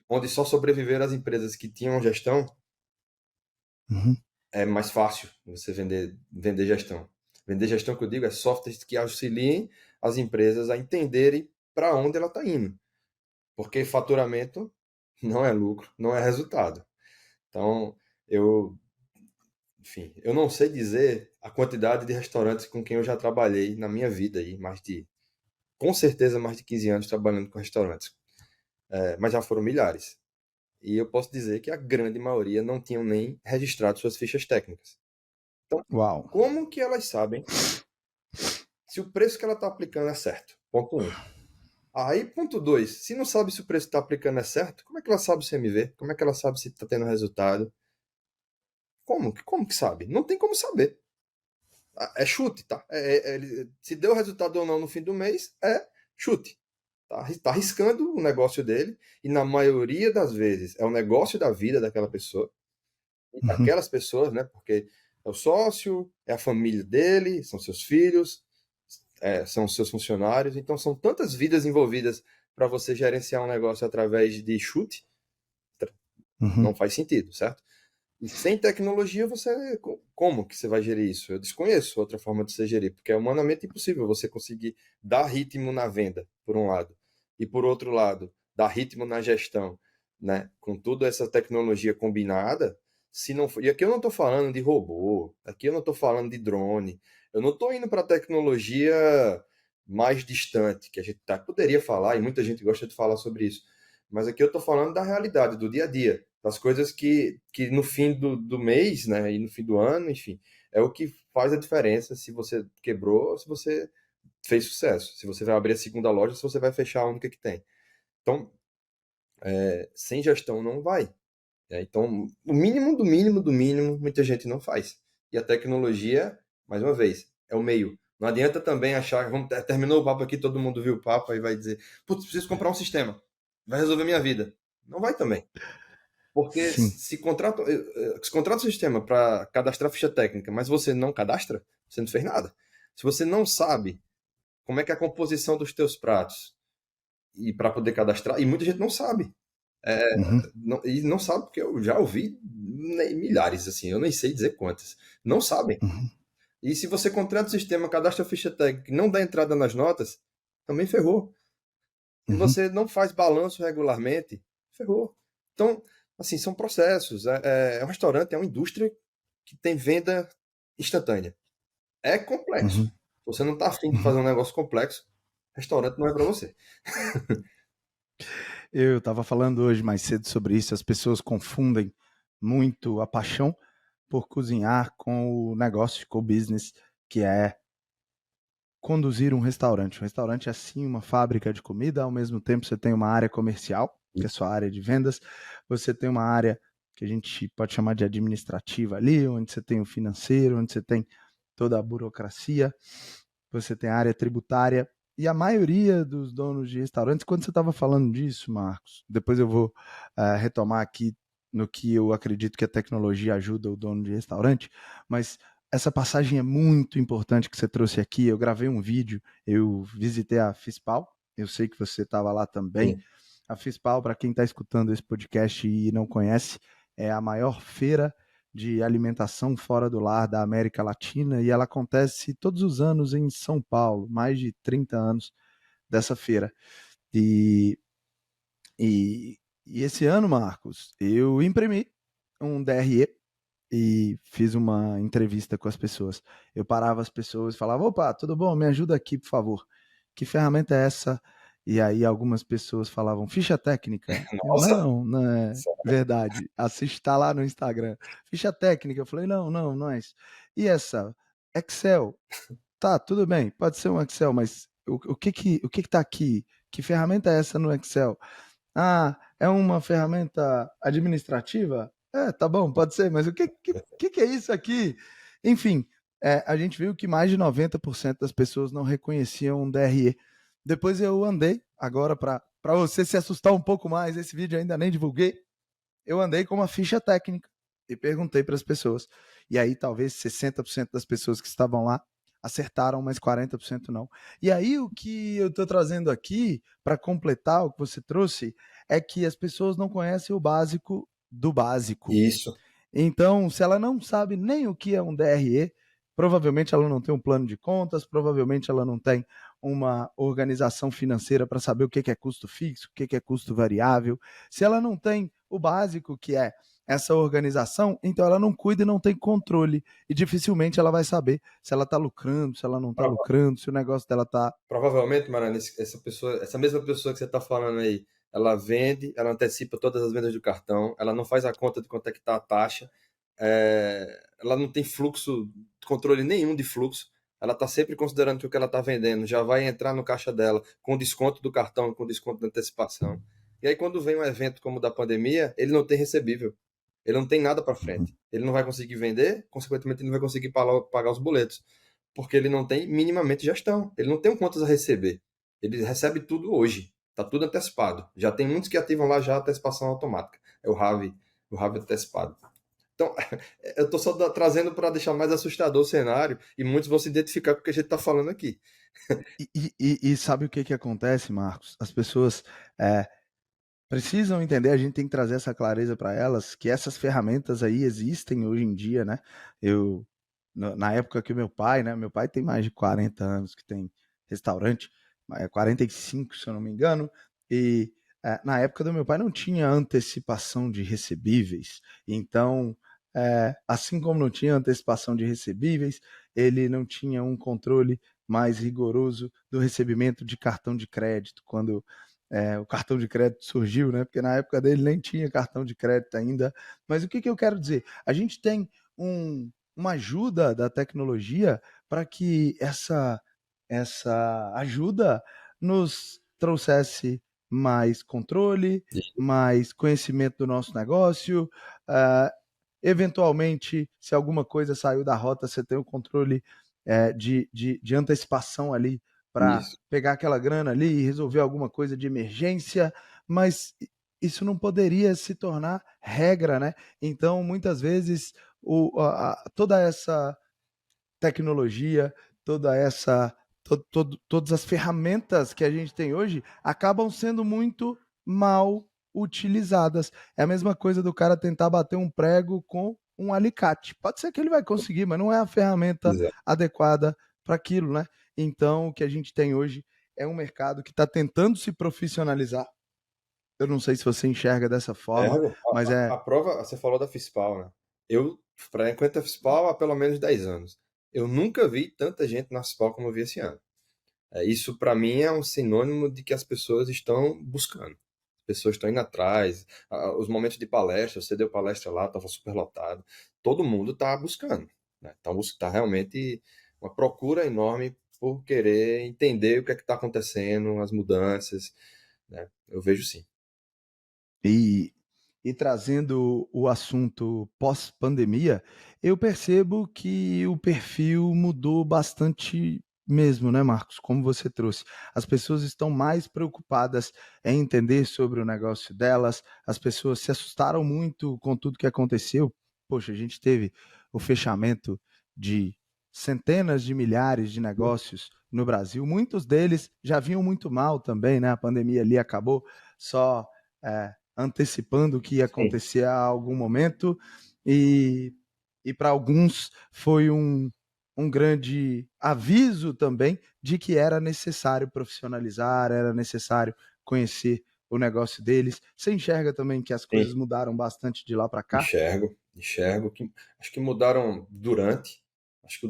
onde só sobreviveram as empresas que tinham gestão, uhum, é mais fácil você vender gestão. Vender gestão que eu digo é softwares que auxiliem as empresas a entenderem para onde ela está indo. Porque faturamento não é lucro, não é resultado. Então, eu, enfim, eu não sei dizer a quantidade de restaurantes com quem eu já trabalhei na minha vida aí, com certeza mais de 15 anos trabalhando com restaurantes. Mas já foram milhares. E eu posso dizer que a grande maioria não tinham nem registrado suas fichas técnicas. Então, uau. como que elas sabem se o preço que ela está aplicando é certo? Ponto um. Aí, ponto 2, se não sabe se o preço que está aplicando é certo, como é que ela sabe o CMV? Como é que ela sabe se está tendo resultado? Como que sabe? Não tem como saber. É chute, tá? Se deu resultado ou não no fim do mês, é chute. Tá arriscando o negócio dele, e na maioria das vezes é o negócio da vida daquela pessoa, e Uhum, daquelas pessoas, né? Porque é o sócio, é a família dele, são seus filhos, são os seus funcionários, então são tantas vidas envolvidas para você gerenciar um negócio através de chute, uhum, não faz sentido, certo? E sem tecnologia, como que você vai gerir isso? Eu desconheço outra forma de você gerir, porque é humanamente impossível você conseguir dar ritmo na venda, por um lado, e por outro lado, dar ritmo na gestão, né? Com toda essa tecnologia combinada, se não for... E aqui eu não estou falando de robô, aqui eu não estou falando de drone, eu não estou indo para a tecnologia mais distante, que a gente poderia falar, e muita gente gosta de falar sobre isso, mas aqui eu estou falando da realidade, do dia a dia, das coisas que no fim do mês, né, e no fim do ano, enfim, é o que faz a diferença se você quebrou ou se você fez sucesso, se você vai abrir a segunda loja, se você vai fechar a única que tem. Então, sem gestão não vai. Então, o mínimo do mínimo do mínimo, muita gente não faz. E a tecnologia, mais uma vez, é o meio. Não adianta também achar, terminou o papo aqui, todo mundo viu o papo e vai dizer, putz, preciso comprar um sistema, vai resolver minha vida. Não vai também. Porque sim. se contrata o sistema para cadastrar ficha técnica, mas você não cadastra, você não fez nada. Se você não sabe como é que é a composição dos teus pratos e para poder cadastrar, e muita gente não sabe. Uhum, E não sabe porque eu já ouvi milhares, assim, eu nem sei dizer quantas. Não sabem. uhum, E se você contrata o sistema, cadastra a ficha técnica e não dá entrada nas notas, também ferrou. Se uhum, você não faz balanço regularmente, ferrou. Então, assim, são processos. Um restaurante, é uma indústria que tem venda instantânea. É complexo. uhum, Se você não está afim de uhum. fazer um negócio complexo, restaurante não é para você. Eu estava falando hoje mais cedo sobre isso. As pessoas confundem muito a paixão por cozinhar com o negócio, com o business, que é conduzir um restaurante. Um restaurante é sim uma fábrica de comida, ao mesmo tempo você tem uma área comercial, que é a sua área de vendas, você tem uma área que a gente pode chamar de administrativa ali, onde você tem o financeiro, onde você tem toda a burocracia, você tem a área tributária, e a maioria dos donos de restaurantes, quando você estava falando disso, Marcos, depois eu vou retomar aqui no que eu acredito que a tecnologia ajuda o dono de restaurante, mas essa passagem é muito importante que você trouxe aqui. Eu gravei um vídeo, eu visitei a Fispal, eu sei que você estava lá também. Sim. A Fispal, para quem está escutando esse podcast e não conhece, é a maior feira de alimentação fora do lar da América Latina e ela acontece todos os anos em São Paulo, mais de 30 anos dessa feira. E, e esse ano, Marcos, eu imprimi um DRE e fiz uma entrevista com as pessoas. Eu parava as pessoas e falava: opa, tudo bom? Me ajuda aqui, por favor. Que ferramenta é essa? E aí algumas pessoas falavam: ficha técnica. Eu, Nossa, não, não é verdade. Assiste, tá lá no Instagram. Ficha técnica. Eu falei: não, não, não é isso. E essa? Excel. Tá, tudo bem, pode ser um Excel, mas o que que tá aqui? Que ferramenta é essa no Excel? Ah, é uma ferramenta administrativa? É, tá bom, pode ser, mas o que é isso aqui? Enfim, a gente viu que mais de 90% das pessoas não reconheciam um DRE. Depois eu andei, agora para você se assustar um pouco mais, esse vídeo eu ainda nem divulguei, eu andei com uma ficha técnica e perguntei para as pessoas. E aí talvez 60% das pessoas que estavam lá acertaram, mas 40% não. E aí o que eu estou trazendo aqui para completar o que você trouxe é que as pessoas não conhecem o básico do básico. isso. Então, se ela não sabe nem o que é um DRE, provavelmente ela não tem um plano de contas, provavelmente ela não tem uma organização financeira para saber o que é custo fixo, o que é custo variável. Se ela não tem o básico, que é essa organização, então ela não cuida e não tem controle. E dificilmente ela vai saber se ela está lucrando, se ela não está Prova- lucrando, se o negócio dela está. Provavelmente, Mariana, essa pessoa, essa mesma pessoa que você está falando aí, ela vende, ela antecipa todas as vendas do cartão, ela não faz a conta de quanto é que está a taxa, ela não tem fluxo, controle nenhum de fluxo, ela está sempre considerando que o que ela está vendendo já vai entrar no caixa dela com desconto do cartão, com desconto da antecipação. E aí, quando vem um evento como o da pandemia, ele não tem recebível, ele não tem nada para frente, ele não vai conseguir vender, consequentemente, ele não vai conseguir pagar os boletos porque ele não tem minimamente gestão. Ele não tem contas a receber. Ele recebe tudo hoje. Está tudo antecipado. Já tem muitos que ativam lá já a antecipação automática. É o RAV antecipado. Então, eu estou só trazendo para deixar mais assustador o cenário e muitos vão se identificar com o que a gente está falando aqui. E sabe o que, que acontece, Marcos? As pessoas precisam entender, a gente tem que trazer essa clareza para elas, que essas ferramentas aí existem hoje em dia, né? Eu, na época que meu pai, né? Meu pai tem mais de 40 anos que tem restaurante, 45, se eu não me engano, e na época do meu pai não tinha antecipação de recebíveis, então, assim como não tinha antecipação de recebíveis, ele não tinha um controle mais rigoroso do recebimento de cartão de crédito, quando o cartão de crédito surgiu, né? Porque na época dele nem tinha cartão de crédito ainda. Mas o que eu quero dizer? A gente tem uma ajuda da tecnologia para que essa ajuda nos trouxesse mais controle, mais conhecimento do nosso negócio. Uh, Eventualmente, se alguma coisa saiu da rota, você tem o controle de antecipação ali para Isso. pegar aquela grana ali e resolver alguma coisa de emergência, mas isso não poderia se tornar regra, né? Então, muitas vezes, toda essa tecnologia, toda essa, todas as ferramentas que a gente tem hoje acabam sendo muito mal utilizadas. É a mesma coisa do cara tentar bater um prego com um alicate. Pode ser que ele vai conseguir, mas não é a ferramenta Exato. adequada para aquilo, né? Então, o que a gente tem hoje é um mercado que está tentando se profissionalizar. Eu não sei se você enxerga dessa forma, mas A prova, você falou da Fispal, né? Eu frequento a Fispal há pelo menos 10 anos. Eu nunca vi tanta gente na Fispal como eu vi esse ano. Isso, para mim, é um sinônimo de que as pessoas estão buscando. pessoas estão indo atrás, os momentos de palestra, você deu palestra lá, estava super lotado, todo mundo está buscando, né? Então, está realmente uma procura enorme por querer entender o que é que está acontecendo, as mudanças, né? Eu vejo sim. E, e trazendo o assunto pós-pandemia, eu percebo que o perfil mudou bastante mesmo, né, Marcos? Como você trouxe. As pessoas estão mais preocupadas em entender sobre o negócio delas, as pessoas se assustaram muito com tudo que aconteceu. Poxa, a gente teve o fechamento de centenas de milhares de negócios no Brasil, muitos deles já vinham muito mal também, né? A pandemia ali acabou só. Antecipando o que ia Sim, acontecer a algum momento, e, e para alguns foi um grande aviso também de que era necessário profissionalizar, era necessário conhecer o negócio deles. Você enxerga também que as coisas sim. mudaram bastante de lá para cá? Enxergo que acho que mudaram durante, acho que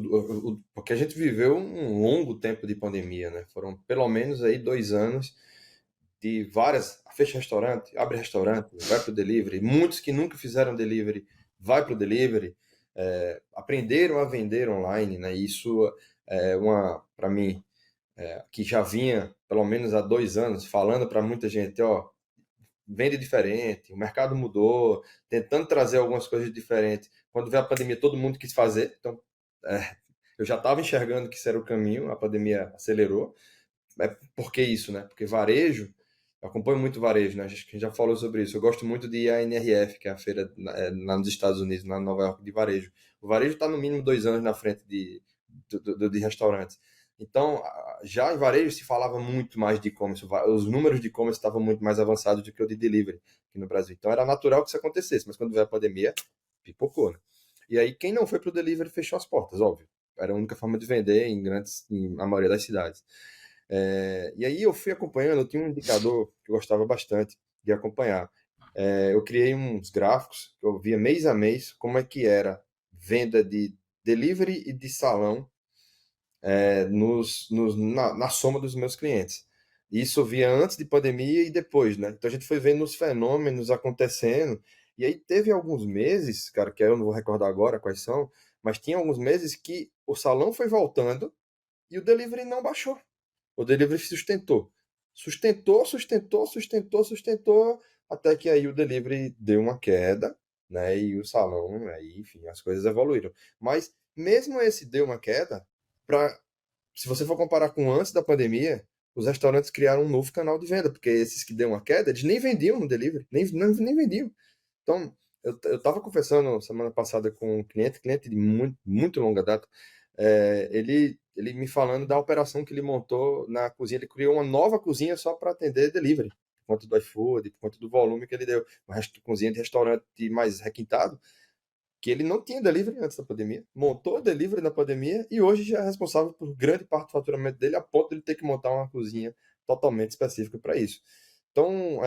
porque a gente viveu um longo tempo de pandemia, né? Foram pelo menos aí 2 anos de várias, fecha restaurante, abre restaurante, vai pro delivery, muitos que nunca fizeram delivery, vai pro delivery, aprenderam a vender online, né? Isso é para mim, que já vinha pelo menos há 2 anos falando para muita gente, ó, vende diferente, o mercado mudou, tentando trazer algumas coisas diferentes. Quando veio a pandemia, todo mundo quis fazer, então eu já estava enxergando que isso era o caminho, a pandemia acelerou. Por que isso, né? Porque varejo, eu acompanho muito varejo, né? Acho que a gente já falou sobre isso. Eu gosto muito de ir à NRF, que é a feira lá nos Estados Unidos, lá em Nova York, de varejo. O varejo está no mínimo 2 anos na frente de restaurantes. Então, já em varejo se falava muito mais de e-commerce. Os números de e-commerce estavam muito mais avançados do que o de delivery aqui no Brasil. Então, era natural que isso acontecesse, mas quando veio a pandemia, pipocou, né? E aí, quem não foi para o delivery fechou as portas, óbvio. Era a única forma de vender na maioria das cidades. E aí eu fui acompanhando, eu tinha um indicador que eu gostava bastante de acompanhar. Eu criei uns gráficos que eu via mês a mês como é que era venda de delivery e de salão na soma dos meus clientes. Isso eu via antes de pandemia e depois, né? Então a gente foi vendo os fenômenos acontecendo. E aí teve alguns meses, cara, que eu não vou recordar agora quais são, mas tinha alguns meses que o salão foi voltando e o delivery não baixou. O delivery sustentou. Sustentou, até que aí o delivery deu uma queda, né? E o salão, aí, enfim, as coisas evoluíram. Mas mesmo esse deu uma queda, pra, se você for comparar com antes da pandemia, os restaurantes criaram um novo canal de venda, porque esses que deu uma queda, eles nem vendiam no delivery, nem vendiam. Então, eu estava conversando semana passada com um cliente de muito, muito longa data, ele me falando da operação que ele montou na cozinha. Ele criou uma nova cozinha só para atender delivery, por conta do iFood, por conta do volume que ele deu. Uma cozinha de restaurante mais requintado, que ele não tinha delivery antes da pandemia, montou delivery na pandemia e hoje já é responsável por grande parte do faturamento dele, a ponto de ele ter que montar uma cozinha totalmente específica para isso. Então,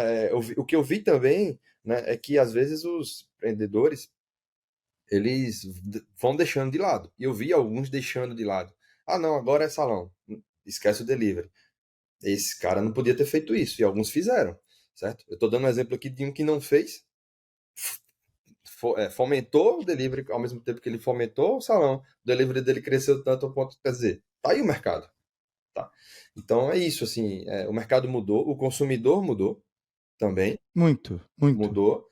o que eu vi também, né, é que às vezes os empreendedores eles vão deixando de lado. E eu vi alguns deixando de lado. Ah, não, agora é salão. Esquece o delivery. Esse cara não podia ter feito isso. E alguns fizeram, certo? Eu estou dando um exemplo aqui de um que não fez. Fomentou o delivery ao mesmo tempo que ele fomentou o salão. O delivery dele cresceu tanto ao ponto, quer dizer, tá aí o mercado. Tá? Então é isso, assim, o mercado mudou, o consumidor mudou também, Muito, muito. mudou.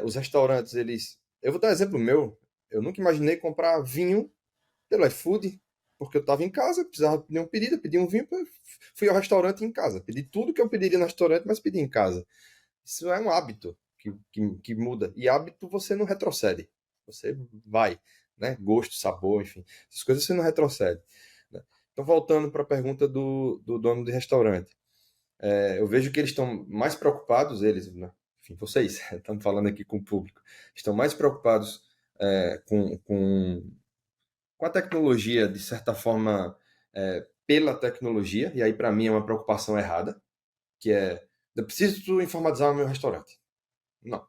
Os restaurantes, eles. Eu vou dar um exemplo meu. Eu nunca imaginei comprar vinho pelo iFood, porque eu estava em casa, precisava pedir um pedido, pedi um vinho, fui ao restaurante em casa. Pedi tudo que eu pediria no restaurante, mas pedi em casa. Isso é um hábito que muda. E hábito você não retrocede. Você vai, né? Gosto, sabor, enfim. Essas coisas você não retrocede. Né? Então, voltando para a pergunta do dono de restaurante. Eu vejo que eles estão mais preocupados, eles, né? Enfim, vocês, estamos falando aqui com o público, estão mais preocupados com a tecnologia, de certa forma, pela tecnologia, e aí para mim é uma preocupação errada, que eu preciso informatizar o meu restaurante. Não,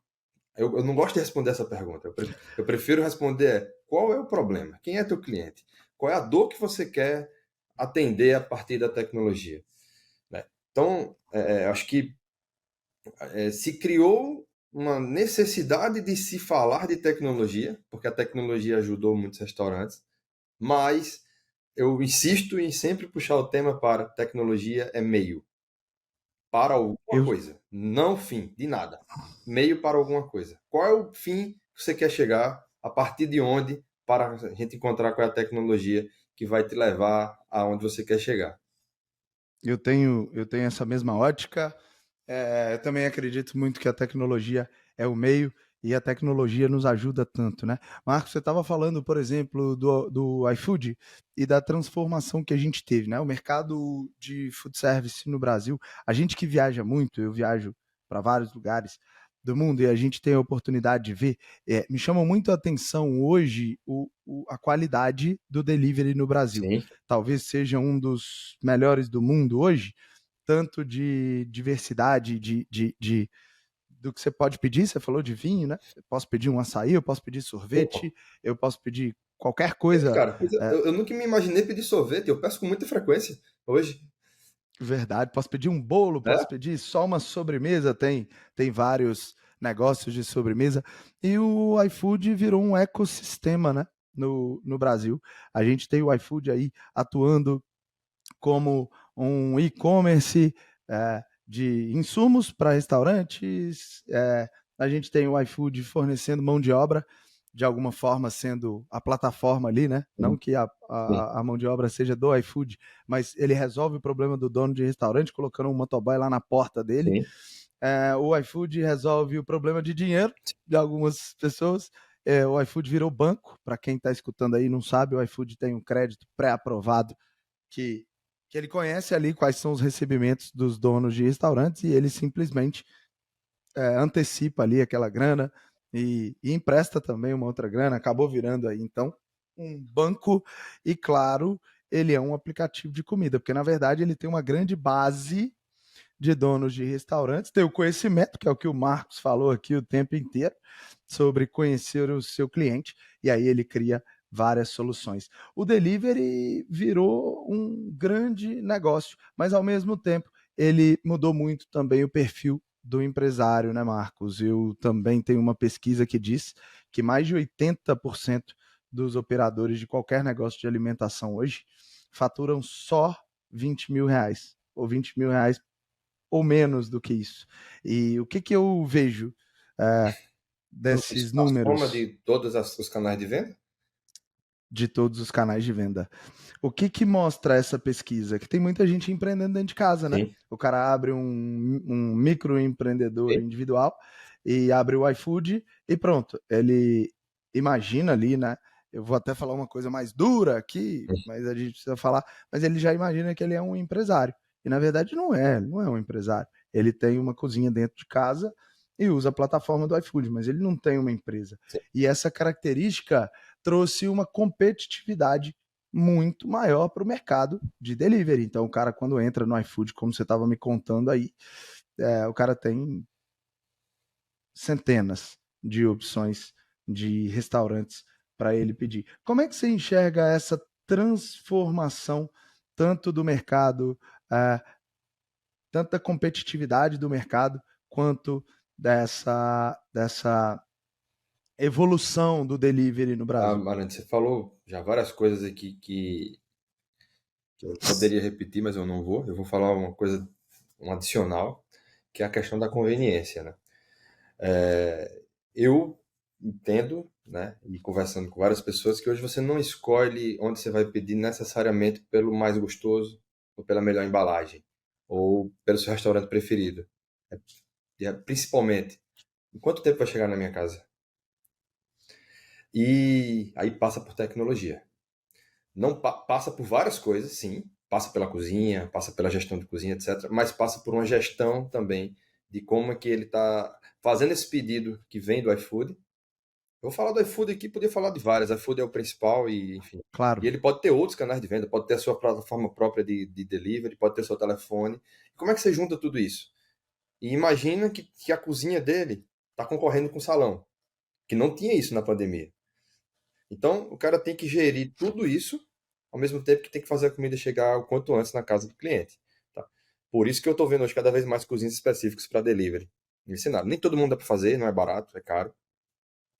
eu não gosto de responder essa pergunta. Eu prefiro responder qual é o problema? Quem é teu cliente? Qual é a dor que você quer atender a partir da tecnologia? Né? Então, acho que se criou uma necessidade de se falar de tecnologia, porque a tecnologia ajudou muitos restaurantes, mas eu insisto em sempre puxar o tema para tecnologia é meio para alguma Eu, coisa, não fim de nada. Meio para alguma coisa. Qual é o fim que você quer chegar? A partir de onde para a gente encontrar qual é a tecnologia que vai te levar aonde você quer chegar? eu tenho essa mesma ótica. Eu também acredito muito que a tecnologia é o meio e a tecnologia nos ajuda tanto, né? Marcos, você estava falando, por exemplo, do iFood e da transformação que a gente teve, né? O mercado de food service no Brasil, a gente que viaja muito, eu viajo para vários lugares do mundo e a gente tem a oportunidade de ver, me chama muito a atenção hoje a qualidade do delivery no Brasil. Sim. Talvez seja um dos melhores do mundo hoje, tanto de diversidade do que você pode pedir. Você falou de vinho, né? Eu posso pedir um açaí, eu posso pedir Opa. sorvete, eu posso pedir qualquer coisa. Cara, eu nunca me imaginei pedir sorvete, eu peço com muita frequência hoje. Verdade, posso pedir um bolo, É? posso pedir só uma sobremesa, tem vários negócios de sobremesa. E o iFood virou um ecossistema, né? No Brasil. A gente tem o iFood aí atuando como um e-commerce de insumos para restaurantes. A gente tem o iFood fornecendo mão de obra, de alguma forma sendo a plataforma ali, né? Não Sim, que sim, a mão de obra seja do iFood, mas ele resolve o problema do dono de restaurante colocando um motoboy lá na porta dele. sim. O iFood resolve o problema de dinheiro de algumas pessoas. O iFood virou banco. Para quem está escutando aí e não sabe, o iFood tem um crédito pré-aprovado que, que ele conhece ali quais são os recebimentos dos donos de restaurantes e ele simplesmente antecipa ali aquela grana e empresta também uma outra grana, acabou virando aí então um banco e claro, ele é um aplicativo de comida, porque na verdade ele tem uma grande base de donos de restaurantes, tem o conhecimento, que é o que o Marcos falou aqui o tempo inteiro, sobre conhecer o seu cliente, e aí ele cria várias soluções. O delivery virou um grande negócio, mas ao mesmo tempo ele mudou muito também o perfil do empresário, né, Marcos? Eu também tenho uma pesquisa que diz que mais de 80% dos operadores de qualquer negócio de alimentação hoje faturam só R$ 20.000, ou R$ 20.000 ou menos do que isso. E o que, que eu vejo Isso desses na soma números de todos os canais de venda? de todos os canais de venda? O que, que mostra essa pesquisa? Que tem muita gente empreendendo dentro de casa, né? Sim, O cara abre um microempreendedor sim. individual e abre o iFood e pronto. Ele imagina ali, né? Eu vou até falar uma coisa mais dura aqui, mas a gente precisa falar. Mas ele já imagina que ele é um empresário. E na verdade ele não é um empresário. Ele tem uma cozinha dentro de casa e usa a plataforma do iFood, mas ele não tem uma empresa. Sim. E essa característica trouxe uma competitividade muito maior para o mercado de delivery. Então, o cara, quando entra no iFood, como você estava me contando aí, o cara tem centenas de opções de restaurantes para ele pedir. Como é que você enxerga essa transformação tanto do mercado, uh, tanto da competitividade do mercado, quanto dessa evolução do delivery no Ah, Brasil? Marante, você falou já várias coisas aqui que eu poderia repetir, mas eu não vou. Eu vou falar uma coisa, um adicional, que é a questão da conveniência, né? Eu entendo, né, e conversando com várias pessoas, que hoje você não escolhe onde você vai pedir necessariamente pelo mais gostoso, ou pela melhor embalagem, ou pelo seu restaurante preferido. Principalmente, em quanto tempo vai chegar na minha casa? E aí passa por tecnologia. Não passa por várias coisas, sim. Passa pela cozinha, passa pela gestão de cozinha, etc. Mas passa por uma gestão também de como é que ele está fazendo esse pedido que vem do iFood. Eu vou falar do iFood aqui, podia falar de várias. iFood é o principal e, enfim. Claro. E ele pode ter outros canais de venda, pode ter a sua plataforma própria de delivery, pode ter seu telefone. Como é que você junta tudo isso? E imagina que a cozinha dele está concorrendo com o salão, que não tinha isso na pandemia. Então, o cara tem que gerir tudo isso, ao mesmo tempo que tem que fazer a comida chegar o quanto antes na casa do cliente. Tá? Por isso que eu estou vendo hoje cada vez mais cozinhas específicas para delivery. nesse cenário. Nem todo mundo dá para fazer, não é barato, é caro,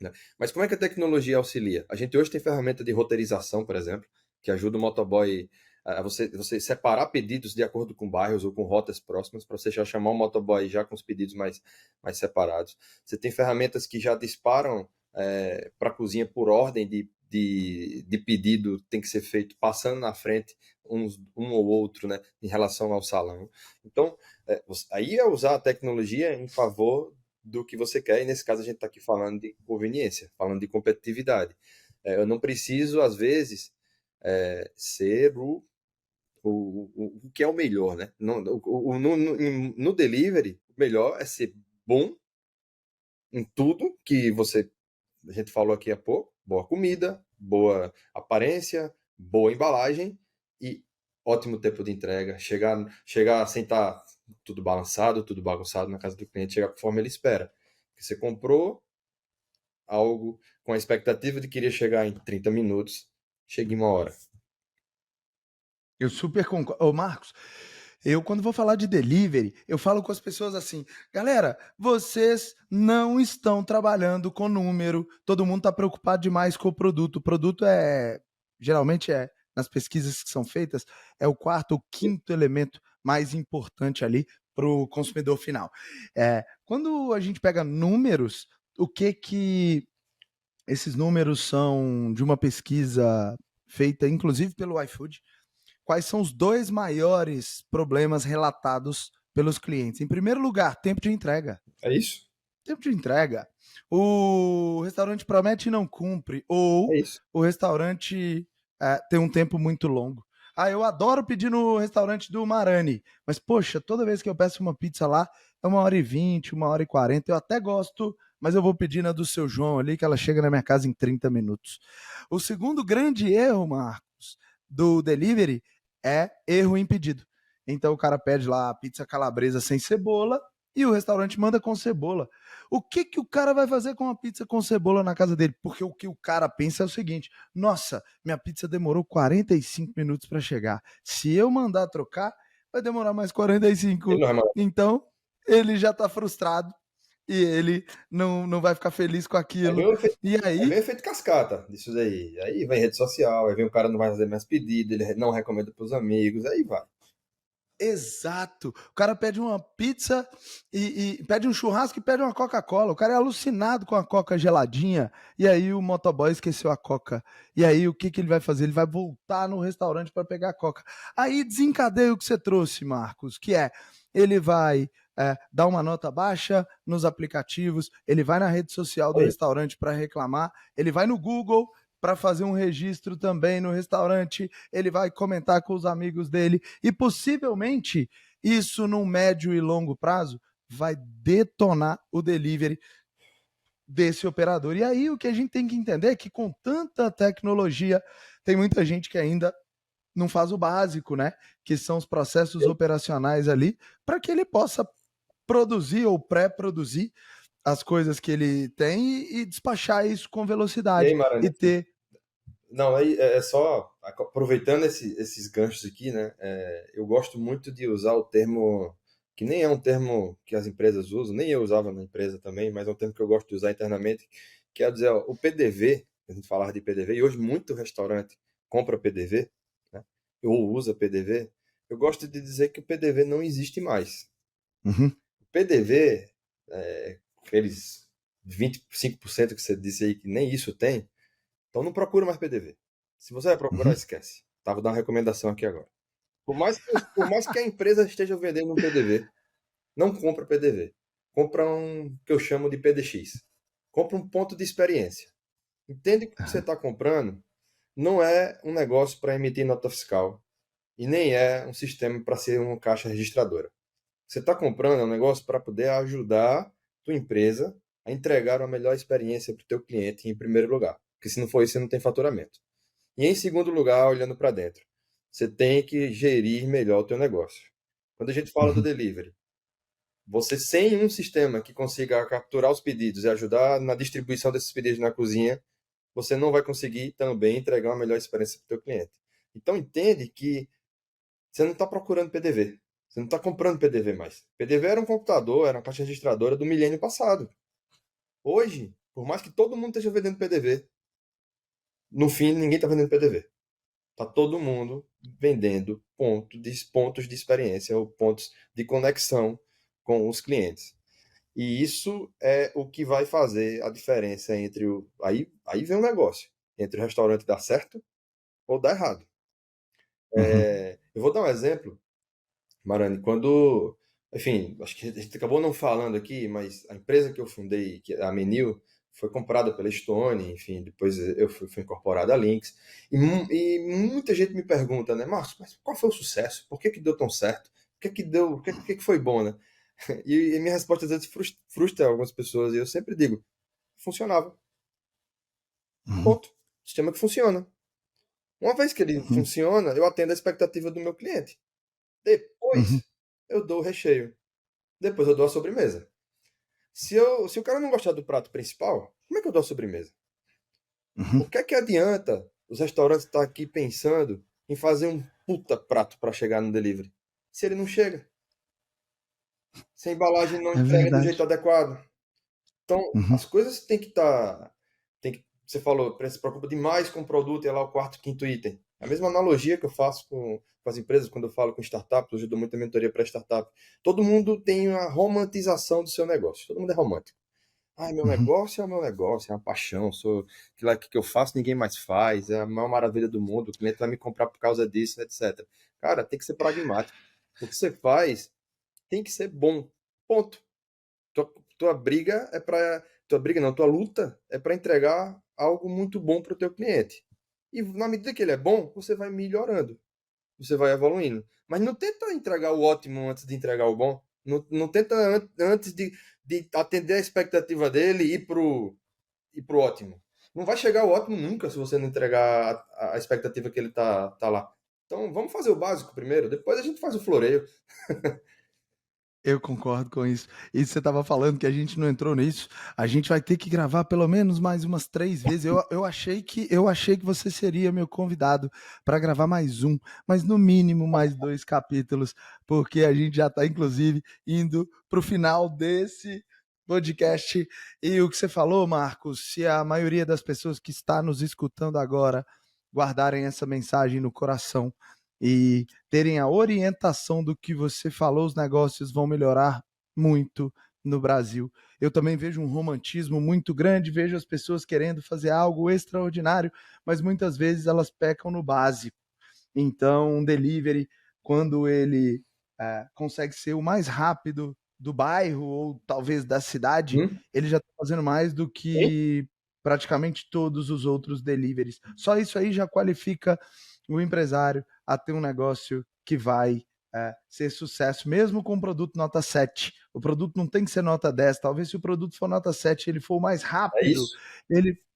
né? Mas como é que a tecnologia auxilia? A gente hoje tem ferramenta de roteirização, por exemplo, que ajuda o motoboy a você separar pedidos de acordo com bairros ou com rotas próximas, para você já chamar o motoboy já com os pedidos mais separados. Você tem ferramentas que já disparam para a cozinha por ordem de pedido, tem que ser feito passando na frente um ou outro, né, em relação ao salão. Então, aí é usar a tecnologia em favor do que você quer, e nesse caso a gente está aqui falando de conveniência, falando de competitividade. Eu não preciso, às vezes, ser o que é o melhor, né? No delivery, o melhor é ser bom em tudo que a gente falou aqui há pouco: boa comida, boa aparência, boa embalagem e ótimo tempo de entrega. Chegar sem estar tudo balançado, tudo bagunçado na casa do cliente, chegar conforme ele espera. Porque você comprou algo com a expectativa de que iria chegar em 30 minutos, chega em 1 hora. Eu super concordo. Ô, Marcos, eu quando vou falar de delivery, eu falo com as pessoas assim, galera, vocês não estão trabalhando com número, todo mundo está preocupado demais com o produto. O produto geralmente nas pesquisas que são feitas, é o quarto ou quinto elemento mais importante ali para o consumidor final. Quando a gente pega números, o que esses números são de uma pesquisa feita inclusive pelo iFood? Quais são os 2 maiores problemas relatados pelos clientes? Em primeiro lugar, tempo de entrega. É isso? Tempo de entrega. O restaurante promete e não cumpre, ou É isso. o restaurante tem um tempo muito longo. Eu adoro pedir no restaurante do Marani, mas poxa, toda vez que eu peço uma pizza lá, é 1h20, 1h40. Eu até gosto, mas eu vou pedir na do seu João ali, que ela chega na minha casa em 30 minutos. O segundo grande erro, Marcos, do delivery é erro em pedido. Então o cara pede lá a pizza calabresa sem cebola e o restaurante manda com cebola. O que o cara vai fazer com uma pizza com cebola na casa dele? Porque o que o cara pensa é o seguinte: nossa, minha pizza demorou 45 minutos para chegar. Se eu mandar trocar, vai demorar mais 45. Ele não é mal. Então, ele já está frustrado e ele não vai ficar feliz com Aí aquilo. vem o efeito, E aí vem aí, o efeito cascata disso daí. Aí vem rede social, aí vem o cara não vai fazer mais pedido, ele não recomenda para os amigos, aí vai. exato. O cara pede uma pizza e pede um churrasco e pede uma Coca-Cola. O cara é alucinado com a Coca geladinha. E aí o motoboy esqueceu a Coca. E aí o que ele vai fazer? Ele vai voltar no restaurante para pegar a Coca. Aí desencadeia o que você trouxe, Marcos, que é ele vai dar uma nota baixa nos aplicativos, ele vai na rede social do Aí, restaurante para reclamar, ele vai no Google para fazer um registro também no restaurante, ele vai comentar com os amigos dele e possivelmente isso num médio e longo prazo vai detonar o delivery desse operador. E aí o que a gente tem que entender é que com tanta tecnologia tem muita gente que ainda não faz o básico, né? Que são os processos operacionais ali para que ele possa produzir ou pré-produzir as coisas que ele tem e despachar isso com e aí, velocidade Mara, e ter. não, aí é só aproveitando esses ganchos aqui, né? Eu gosto muito de usar o termo que nem é um termo que as empresas usam, nem eu usava na empresa também, mas é um termo que eu gosto de usar internamente, que é dizer, ó, o PDV, a gente falava de PDV, e hoje muito restaurante compra PDV, né? Ou usa PDV. Eu gosto de dizer que o PDV não existe mais. Uhum, O PDV, aqueles 25% que você disse aí que nem isso tem, então não procura mais PDV. Se você vai procurar, uhum. esquece. Tá, vou dar uma recomendação aqui agora. Por mais que a empresa esteja vendendo um PDV, não compra PDV. Compra um que eu chamo de PDX. Compra um ponto de experiência. Entende que o que você está comprando não é um negócio para emitir nota fiscal e nem é um sistema para ser uma caixa registradora. Você está comprando um negócio para poder ajudar tua empresa a entregar uma melhor experiência para o teu cliente em primeiro lugar. Porque se não for isso, você não tem faturamento. E em segundo lugar, olhando para dentro, você tem que gerir melhor o teu negócio. Quando a gente fala do Uhum. delivery, você sem um sistema que consiga capturar os pedidos e ajudar na distribuição desses pedidos na cozinha, você não vai conseguir também entregar uma melhor experiência para o teu cliente. Então entende que você não está procurando PDV. Você não está comprando PDV mais. PDV era um computador, era uma caixa registradora do milênio passado. Hoje, por mais que todo mundo esteja vendendo PDV, no fim ninguém está vendendo PDV. Tá todo mundo vendendo pontos de experiência ou pontos de conexão com os clientes. E isso é o que vai fazer a diferença entre o. Aí vem o negócio. Entre o restaurante dar certo ou dar errado. Uhum. Eu vou dar um exemplo, Marani, quando. Enfim, acho que a gente acabou não falando aqui, mas a empresa que eu fundei, que é a Menil, foi comprada pela Stone, enfim, depois eu fui incorporado à Lynx. E muita gente me pergunta, né, Marcos, mas qual foi o sucesso? Por que que deu tão certo? O que que deu? O que que foi bom, né? E minha resposta às vezes frustra algumas pessoas, e eu sempre digo, funcionava. Uhum. Ponto. Sistema que funciona. Uma vez que ele Uhum. funciona, eu atendo a expectativa do meu cliente. Uhum. Depois, eu dou o recheio. Depois eu dou a sobremesa. Se o cara não gostar do prato principal, como é que eu dou a sobremesa? Uhum. O que é que adianta os restaurantes estar aqui pensando em fazer um puta prato para chegar no delivery? Se ele não chega, se a embalagem não É entrega do jeito verdade. adequado. Então, Uhum. as coisas têm que estar. Você falou, se preocupa demais com o produto e é lá o quarto, quinto item. A mesma analogia que eu faço com as empresas quando eu falo com startups, hoje eu dou muita mentoria para startup. Todo mundo tem a romantização do seu negócio. Todo mundo é romântico. Ah, meu Uhum. negócio é o meu negócio, é uma paixão. Sou aquilo aqui que eu faço, ninguém mais faz. É a maior maravilha do mundo. O cliente vai me comprar por causa disso, etc. Cara, tem que ser pragmático. O que você faz tem que ser bom. Ponto. Tua briga é para tua briga não, tua luta é para entregar algo muito bom para o teu cliente. E na medida que ele é bom, você vai melhorando, você vai evoluindo. Mas não tenta entregar o ótimo antes de entregar o bom. Não tenta antes de atender a expectativa dele e pro ótimo. Não vai chegar ao ótimo nunca se você não entregar a expectativa que ele tá lá. Então vamos fazer o básico primeiro, depois a gente faz o floreio. Eu concordo com isso. E você estava falando que a gente não entrou nisso. A gente vai ter que gravar pelo menos mais umas 3 vezes. Eu achei que você seria meu convidado para gravar mais um, mas no mínimo mais 2 capítulos, porque a gente já está, inclusive, indo para o final desse podcast. E o que você falou, Marcos, se a maioria das pessoas que está nos escutando agora guardarem essa mensagem no coração e terem a orientação do que você falou, os negócios vão melhorar muito no Brasil. Eu também vejo um romantismo muito grande, vejo as pessoas querendo fazer algo extraordinário, mas muitas vezes elas pecam no básico. Então, um delivery, quando ele consegue ser o mais rápido do bairro ou talvez da cidade, Hum? ele já está fazendo mais do Hein? que praticamente todos os outros deliveries. Só isso aí já qualifica o empresário a ter um negócio que vai ser sucesso, mesmo com um produto nota 7. O produto não tem que ser nota 10. Talvez se o produto for nota 7 ele for o mais É rápido, isso?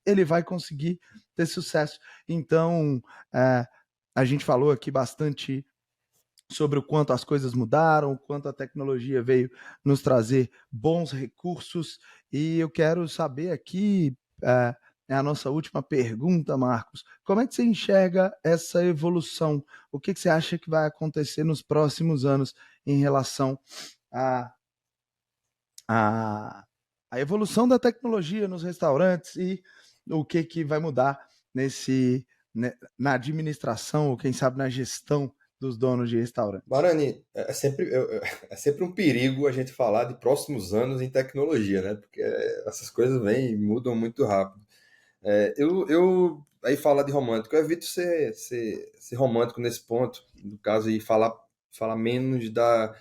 ele vai conseguir ter sucesso. Então, é, a gente falou aqui bastante sobre o quanto as coisas mudaram, o quanto a tecnologia veio nos trazer bons recursos. E eu quero saber aqui, é a nossa última pergunta, Marcos. Como é que você enxerga essa evolução? O que você acha que vai acontecer nos próximos anos em relação à a, a evolução da tecnologia nos restaurantes e o que vai mudar nesse, né, na administração, ou quem sabe na gestão dos donos de restaurantes? Barani, é sempre um perigo a gente falar de próximos anos em tecnologia, né? Porque essas coisas vêm e mudam muito rápido. Aí falar de romântico, eu evito ser romântico nesse ponto, no caso, e falar menos da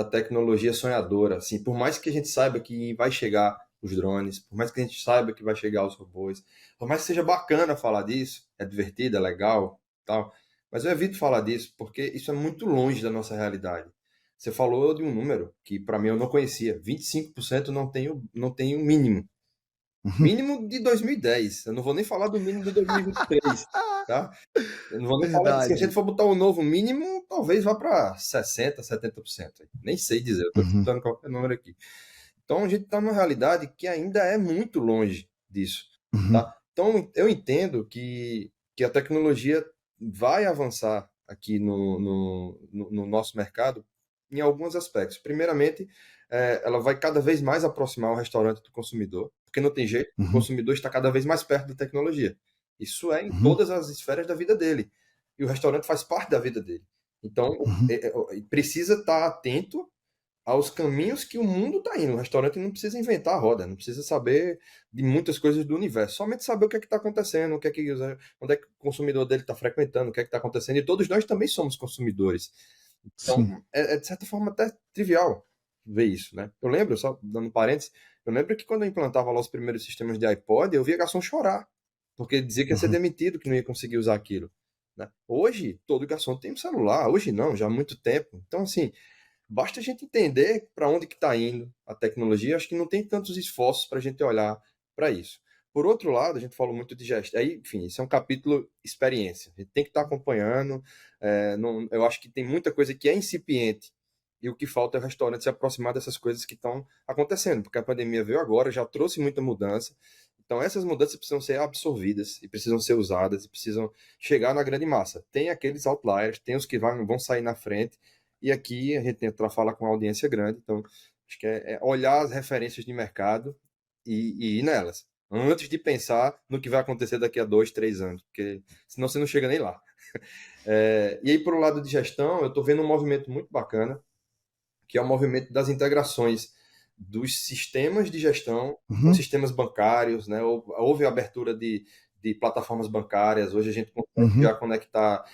tecnologia sonhadora. Assim, por mais que a gente saiba que vai chegar os drones, por mais que a gente saiba que vai chegar os robôs, por mais que seja bacana falar disso, é divertido, é legal, tal, mas eu evito falar disso porque isso é muito longe da nossa realidade. Você falou de um número que para mim eu não conhecia, 25% não tem o mínimo. Mínimo de 2010. Eu não vou nem falar do mínimo de 2023, tá? Eu não vou nem falar disso. Se a gente Verdade. for botar o novo mínimo, talvez vá para 60, 70%. Nem sei dizer, eu estou Uhum, chutando qualquer número aqui. Então a gente está numa realidade que ainda é muito longe disso, uhum, tá? Então eu entendo que a tecnologia vai avançar aqui no nosso mercado em alguns aspectos. Primeiramente, ela vai cada vez mais aproximar o restaurante do consumidor, porque não tem jeito, o consumidor está cada vez mais perto da tecnologia. Isso é em todas as esferas da vida dele. E o restaurante faz parte da vida dele. Então, precisa estar atento aos caminhos que o mundo está indo. O restaurante não precisa inventar a roda, não precisa saber de muitas coisas do universo, somente saber o que é que está acontecendo, onde é que o consumidor dele está frequentando, o que é que está acontecendo, e todos nós também somos consumidores. Então, de certa forma até trivial ver isso, né? Eu lembro, só dando parênteses, eu lembro que quando eu implantava lá os primeiros sistemas de iPod, eu via garçom chorar, porque dizia que ia ser demitido, que não ia conseguir usar aquilo. Né? Hoje, todo garçom tem um celular, hoje não, já há muito tempo. Então, assim, basta a gente entender para onde que está indo a tecnologia. Acho que não tem tantos esforços para a gente olhar para isso. Por outro lado, a gente falou muito de gestão. Aí, enfim, isso é um capítulo experiência. A gente tem que estar acompanhando. Eu acho que tem muita coisa que é incipiente e o que falta é o restaurante se aproximar dessas coisas que estão acontecendo, porque a pandemia veio agora, já trouxe muita mudança. Então, essas mudanças precisam ser absorvidas e precisam ser usadas e precisam chegar na grande massa. Tem aqueles outliers, tem os que vão sair na frente, e aqui a gente tenta falar com uma audiência grande, então acho que é olhar as referências de mercado e ir nelas, antes de pensar no que vai acontecer daqui a 2, 3 anos, porque senão você não chega nem lá. E aí, por o lado de gestão, eu estou vendo um movimento muito bacana, que é o movimento das integrações dos sistemas de gestão com sistemas bancários, né? Houve a abertura de plataformas bancárias, hoje a gente consegue já conectar.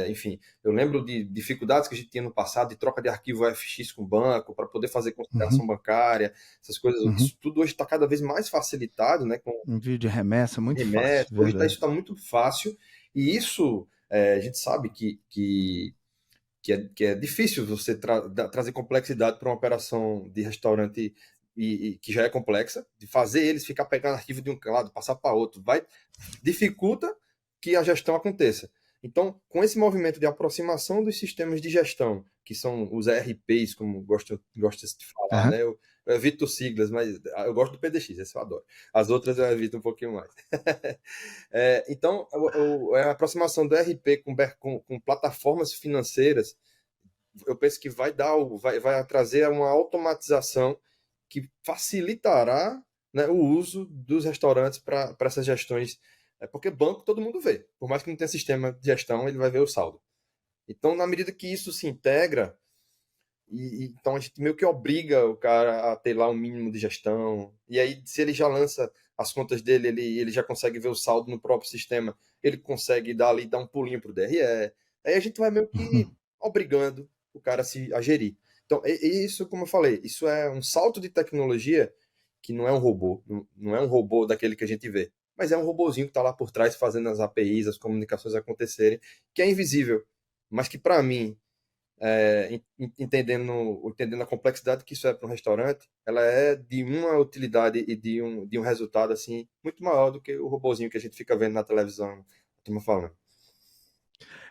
Enfim, eu lembro de dificuldades que a gente tinha no passado de troca de arquivo FX com o banco para poder fazer conciliação bancária, essas coisas. Isso tudo hoje está cada vez mais facilitado, né? Com envio de remessa, muito remessa. fácil. Hoje isso está muito fácil, e isso a gente sabe que é difícil você trazer complexidade para uma operação de restaurante e que já é complexa, de fazer eles ficar pegando arquivo de um lado, passar para outro, dificulta que a gestão aconteça. Então, com esse movimento de aproximação dos sistemas de gestão, que são os ERPs, como gosto de falar, né? Eu evito siglas, mas eu gosto do PDX, esse eu adoro. As outras eu evito um pouquinho mais. Então, a aproximação do ERP com plataformas financeiras, eu penso que vai trazer uma automatização que facilitará, né, o uso dos restaurantes para essas gestões. Porque banco todo mundo vê. Por mais que não tenha sistema de gestão, ele vai ver o saldo. Então, na medida que isso se integra, então a gente meio que obriga o cara a ter lá um mínimo de gestão. E aí, se ele já lança as contas dele, ele já consegue ver o saldo no próprio sistema, ele consegue dar um pulinho pro DRE. Aí a gente vai meio que obrigando o cara a gerir. Então, isso, como eu falei, isso é um salto de tecnologia que não é um robô, não é um robô daquele que a gente vê, mas é um robozinho que está lá por trás fazendo as APIs, as comunicações acontecerem, que é invisível, mas que para mim, entendendo a complexidade que isso é para um restaurante, ela é de uma utilidade e de um resultado assim muito maior do que o robozinho que a gente fica vendo na televisão, a turma falando.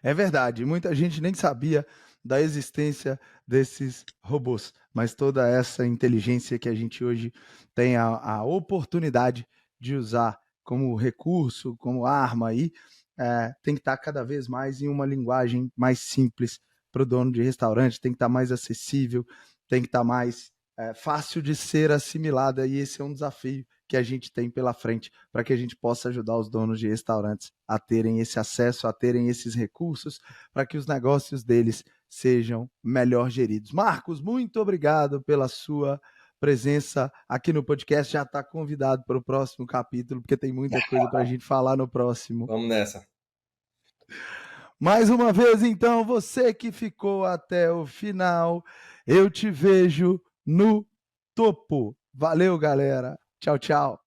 É verdade, muita gente nem sabia da existência desses robôs, mas toda essa inteligência que a gente hoje tem a oportunidade de usar como recurso, como arma aí, tem que estar cada vez mais em uma linguagem mais simples para o dono de restaurante, tem que estar mais acessível, tem que estar mais fácil de ser assimilada, e esse é um desafio que a gente tem pela frente para que a gente possa ajudar os donos de restaurantes a terem esse acesso, a terem esses recursos, para que os negócios deles sejam melhor geridos. Marcos, muito obrigado pela sua presença aqui no podcast. Já está convidado para o próximo capítulo, porque tem muita coisa para a gente falar no próximo. Vamos nessa. Mais uma vez, então, você que ficou até o final, eu te vejo no topo. Valeu, galera. Tchau, tchau.